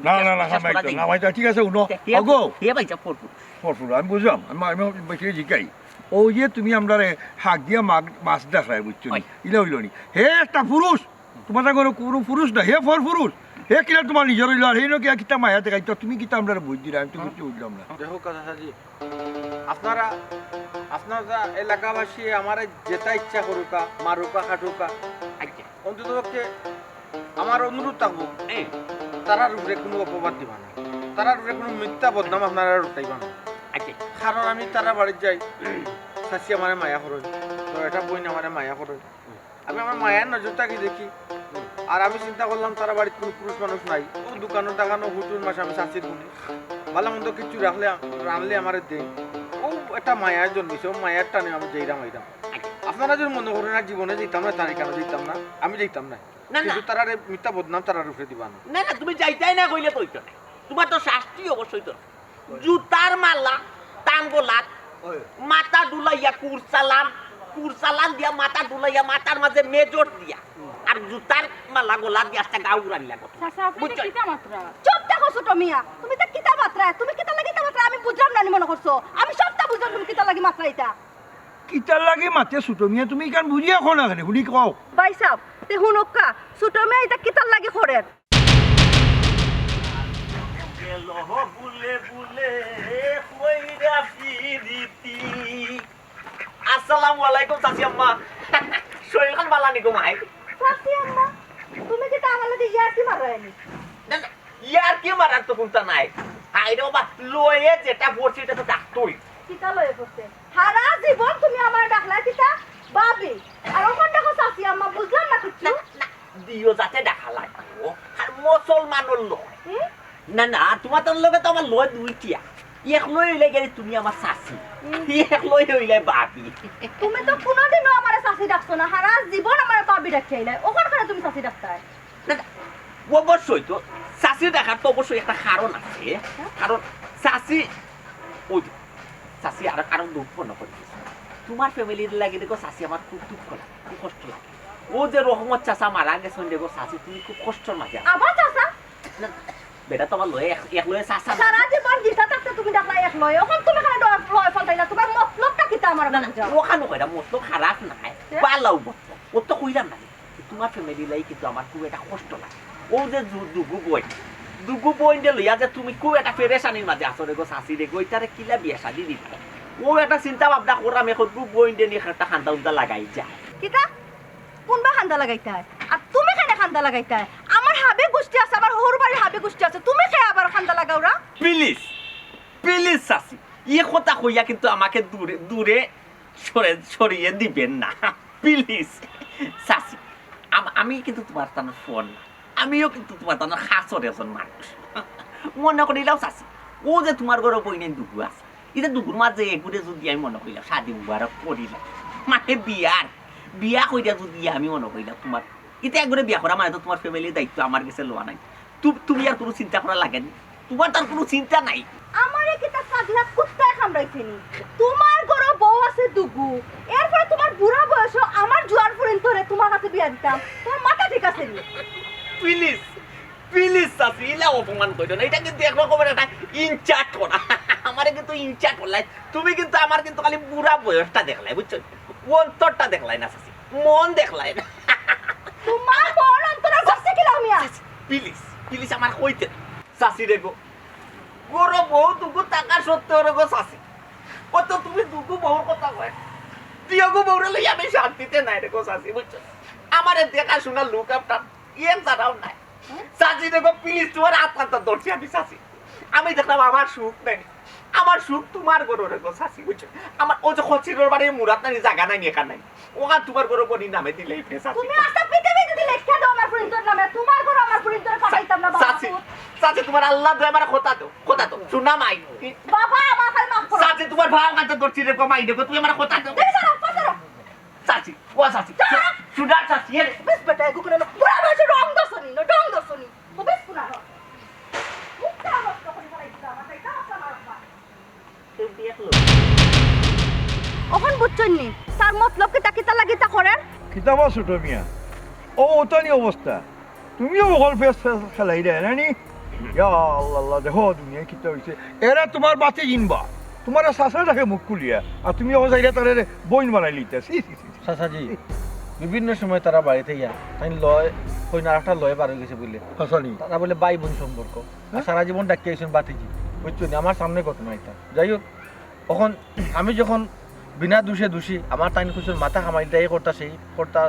না ভাই ঠিক আছে উনো অগো হে ভাইসা ফরফুর ফরফুর আমি বুঝলাম আমি বেশি জিকাই ও যে তুমি আমরা হাক দিয়া মাছ দেখায় বুঝছো ইলা হইল নি হে একটা পুরুষ তোমার কোনো পুরুষ না হে ফর পুরুষ হে কিনা তোমার নিজের হইল আর হে কিনা কিতা মায়া দেখাই তো তুমি কিতা আমরা বুঝ দিলা আমি তো কিছু বুঝলাম না দেখো কাকাজি আপনারা এলাকাবাসী আমার যেটা ইচ্ছা করুকা মারুকা খাটুকা অন্তত পক্ষে আমার অনুরোধ থাকবো তারার উপরে কোনো অপবাদ দিবা না তারার উপরে কোনো মিথ্যা বদনাম আপনারা উঠাইবা না কারণ আমি তারা বাড়ির যাই চাচি আমার মায়া করেন তো এটা বই না আমার মায়া করেন আমি আমার মায়ের নজরটাকে দেখি আর আমি চিন্তা করলাম তারা বাড়িতে কোনো পুরুষ মানুষ নাই ও দোকানো টাকানো হুটুর মাসে আমি চাচির গুলি ভালো মন্দ কিছু রানলে আমার দেই ও একটা মায়ার জন্মিছে ও মায়ার টানে আমি যেইরাম এইরাম আপনারা যদি মনে করেন না জীবনে যেতাম না তার কেন যেতাম না আমি যেতাম না না, না। কিন্তু তারা মিথ্যা বদনাম তারা রুখে দিবা না না না তুমি যাইতাই না কইলে তো হইতো না। তোমার তো শাস্তি অবশ্যই তো জুতার মালা টান গোলাত মাথা ডুলাইয়া কুরসালাম দিয়া মাথা ডুলাইয়া মাথার মাঝে মেজর দিয়া আর জুতার মালা গোলা দিয়া একটা গাউ উড়ান লাগো চাচা আপনি বুঝছো? কিতা মাত্রা চুপ থাকো ছোট মিয়া তুমি তো কিতা মাত্রা তুমি কিতা লাগি মাত্রা আমি বুঝলাম না মনে করছো আমি সবটা বুঝলাম তুমি কিতা লাগি মাত্রা এটা কিতার লাগে মাতে ছোট মিয়া তুমি ইকান বুঝিয়া কো না কেন শুনি কও ভাই সাহেব তে হুনকা ছোট মিয়া এটা কিতা লাগি করেন বুলে বুলে কইরা ফিরিতি আসসালামু আলাইকুম চাচি আম্মা শরীর খান বালা নিকো মাই সাথী আম্মা তুমি কিতা আমার লাগি ইয়ার কি মারায়নি না না ইয়ার কি মারার তো কোনটা নাই আইরে বাবা লয়ে যেটা পড়ছে এটা তো ডাক্তই কিতা লয়ে পড়তে সারা জীবন তুমি আমার ডাকলা কিতা বাবি আর ওখান দেখো সাথী আম্মা বুঝলাম না কিছু না দিও যাতে দেখা লাগবো আর মুসলমানের লোক না না তোমার তোর লগে তো আমার লয় দুইটিয়া এক লই হইলে গেলে তুমি আমার শাশি এক লই হইলে বাবি তুমি তো কোনোদিনও আমার সাথী ডাকছো না সারা জীবন আমার বাবি ডাকাইলাই ওখান করে তুমি সাথী ডাকতাই না না, অবশ্যই তো শাশি দেখার তো অবশ্যই একটা কারণ আছে কারণ শাশি ওই শাশি আর কারণ দুঃখ না করছে তোমার ফ্যামিলির লাগে দেখো শাশি আমার খুব দুঃখ লাগে খুব কষ্ট লাগে ও যে রহমত চাষা মারা গেছেন দেখো শাশি তুমি খুব কষ্টর মাঝে আছো। আবার চাচা না, বেটা তোমার লয়ে এক লয়ে চাষা সারা জীবন জিতা থাকতে তুমি ডাকলাই এক লয় ওখান তুমি খালি লয় ফলতাইলা তোমার মতলবটা কিতা আমার না বুঝাও ওখানে কইরা মতলব খারাপ নাই পালাও মতলব ও তো কইলাম না তোমার ফ্যামিলি লাই কিন্তু আমার খুব একটা কষ্ট লাগে ও যে দুগু বই দে লইয়া যে তুমি খুব একটা পেরেশানির মাঝে আসো রে গো শাশি রে গো ইতারে কিলা বিয়া শাদি দিতে ও একটা চিন্তা ভাবনা করাম এখন দু বই দে নিয়ে একটা খান্দা উন্দা লাগাই যায় কিতা কোনবা খান্দা লাগাইতাই আর তুমি কেন খান্দা লাগাইতাই আমার হাবে গোষ্ঠী আছে আমার হর বাড়ি হাবে গোষ্ঠী আছে তুমি কে আবার খান্দা লাগাওরা প্লিজ প্লিজ শাশি ইয়ে কথা কইয়া কিন্তু আমাকে দূরে দূরে সরিয়ে দিবেন না প্লিজ শাশি আমি কিন্তু তোমার তানোর ফোন না আমিও কিন্তু তোমার তানোর খাসর একজন মানুষ মনে করিলাও শাশি ও যে তোমার ঘরে বইনে দুগু আছে এটা দুগুর মাঝে এগুলো যদি আমি মনে করিলাম শাদি মুবারক করিলাম মানে বিয়া কইরা যদি আমি মনে করিলাম তোমার এটা একবারে বিয়া করা মানে তো তোমার ফ্যামিলির দায়িত্ব আমার কাছে লোয়া নাই তুমি আর কোনো চিন্তা করা লাগেনি তোমার তার কোনো চিন্তা নাই আমারে কিতা পাগলা কুত্তায় কামড়াইছেনি তোমার ঘরে বউ আছে দুগু এরপরে তোমার বুড়া বয়স আমার জোয়ার পর্যন্ত রে তোমার কাছে বিয়া দিতাম তোমার মাথা ঠিক আছে নি প্লিজ প্লিজ শাশি ইলা অপমান করো না এটা কিন্তু একরকমের একটা ইনচার্ট করা আমারে কিন্তু ইনচার্ট করলাই তুমি কিন্তু আমার কিন্তু খালি বুড়া বয়সটা দেখলাই বুঝছো অন্তরটা দেখলাই না শাশি মন দেখলাই না তোমার মন অন্তরে বসে কি লামিয়া প্লিজ প্লিজ আমার কইতে শাশি রে গো গোরো বউ দুগু টাকা সত্তর গো শাশি কত তুমি দুগু বউর কথা কয় দিয়াগো বউরে লই আমি শান্তিতে নাই রে গো শাশি বুঝছো আমারে দেখা শোনা লুক আপনার ইয়েন জানাও নাই শাশি রে গো প্লিজ তোমার আত্মাটা ধরছি আমি শাশি আমি দেখলাম আমার সুখ নেই আমার সুখ তোমার গরো রে গো শাশি বুঝছো আমার ও যে খচিরোর বাড়ির মুরাত নাই জায়গা নাই একা নাই ওখান তোমার গরো বনি নামে দিলেই ফে শাশি তুমি আস্তে পৃথিবী যদি লেখা দাও আমার পরিন্তর নামে তোমার ঘর আমার পরিন্তর পাঠাইতাম না বাবা শাশি শাশি তোমার আল্লাহ দয়া আমার কথা দাও শোনা মাই বাবা আমার খালি মাফ করো শাশি তোমার ভাও কাছে ধরছি রে গো মাই দেখো তুমি আমার কথা দাও দেখো না পাছরা শাশি ও শাশি শুনা শাশি এর বেশ বেটা গুকুনে পুরা বয়স রং দছনি না ডং দছনি ও বেশ পুরা মুক্তা আমার তখন ফলাইছিলাম আমার এটা আমার বাবা তুই দেখলো ওখান বুঝছনি নি তার মতলব কি তাকিতা লাগিতা করেন কিতাবা ছোট মিয়া ও ওতানি অবস্থা তুমিও বগল ফেস খেলাই দেয় নানি ইয়া আল্লাহ আল্লাহ দেখো দুনিয়া কিতা হইছে এরা তোমার বাতি জিনবা তোমার শাসা রাখে মুখ খুলিয়া আর তুমি ও জায়গা তারে বইন বানাই লিতে চাচাজি বিভিন্ন সময় তারা বাড়িতে ইয়া তাই লয় কই না একটা লয় বার হয়ে গেছে বলে হাসানি তারা বলে ভাই বোন সম্পর্ক আর সারা জীবন ডাকিয়ে আইসেন বাতিজি বুঝছো নি আমার সামনে ঘটনা এটা যাই হোক তখন আমি যখন বিনা দোষী আমার টাইম খুশির মাথা খামাইটা এই করতা সেই করতা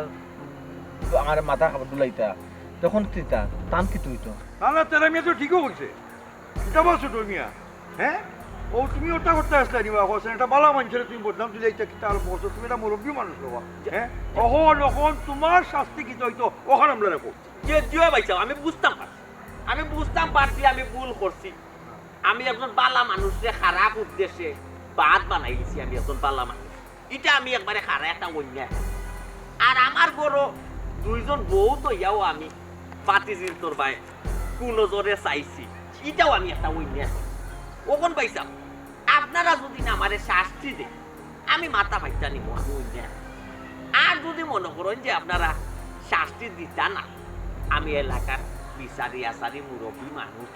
আমার মাথা খাবার দুলাইতা তখন তিতা টান কি তুই তো আল্লাহ তারা মিয়া তো ঠিকও বলছে কিতাবা ছোট মিয়া হ্যাঁ ও তুমি ওটা করতে আসলে নিবা হোসেন এটা বালা মানুষের তুমি বদনাম দিলে এটা কি তার বলছো তুমি এটা মুরব্বী মানুষ হবা হ্যাঁ ওখন তোমার শাস্তি কি হইতো ওখান আমরা রাখো যে জয় ভাই আমি বুঝতাম পারছি আমি ভুল করছি আমি একজন বালা মানুষরে খারাপ উদ্দেশ্যে বাদ বানাই দিছি আমি একজন বালা মানুষ এটা আমি একবারে খারাপ একটা অন্যায় আর আমার বড় দুইজন বউ তো ইয়াও আমি পাতিজির তোর ভাই কোন জোরে চাইছি এটাও আমি একটা অন্যায় ওখন পাইছাম আপনারা যদি না আমারে শাস্তি দেন আমি মাথা ভাইটা নিব আমি অন্যায় আর যদি মনে করেন যে আপনারা শাস্তি দিতা না আমি এলাকার বিচারি আসারি মুরব্বী মানুষ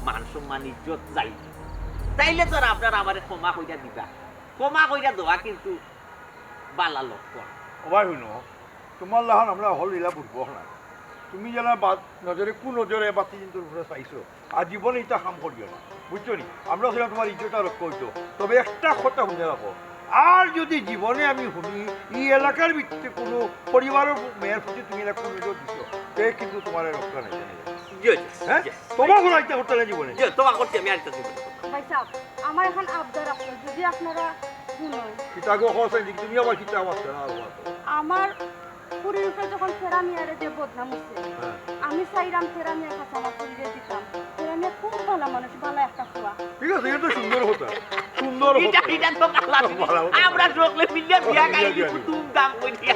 মান সম্মান ইজ্জত যাই তাইলে তো আপনারা আমার ক্ষমা কইরা দিবা ক্ষমা কইরা দেওয়া কিন্তু বালা লক্ষণ ওবাই শুনো তোমার লাহান আমরা হল ইলা বুঝবো না তুমি যেন নজরে কোন নজরে বাতি চিন্তুর উপরে চাইছো আর জীবনে এটা কাম করিও না বুঝছো নি আমরা সেটা তোমার ইজ্জতটা রক্ষা হইতো তবে একটা কথা শুনে রাখো আর যদি জীবনে আমি শুনি এই এলাকার ভিত্তিতে কোনো পরিবারের মেয়ের প্রতি তুমি এটা কোনো নজর দিছো সে কিন্তু তোমার রক্ষা নেই হ্যাঁ তোমার কোনো ইচ্ছা করতে না জীবনে তোমার করতে আমি আরেকটা দিব ভাই সাহেব আমার এখন আবদার আপনার যদি আপনারা শুনুন কিতাগো হোসেন তুমি আবার কিতা আওয়াজ না আমার পুরীর উপরে যখন ফেরা মিয়ারে যে বদনাম হচ্ছে আমি চাইলাম ফেরা মিয়ার কাছে আমার পুরীরে দিতাম ফেরা মিয়া খুব ভালো মানুষ ভালো একটা খোয়া ঠিক আছে এটা সুন্দর হতো সুন্দর হতো এটা তো আমরা সকলে মিলে বিয়া গাইলি কুতুম দাম কইয়া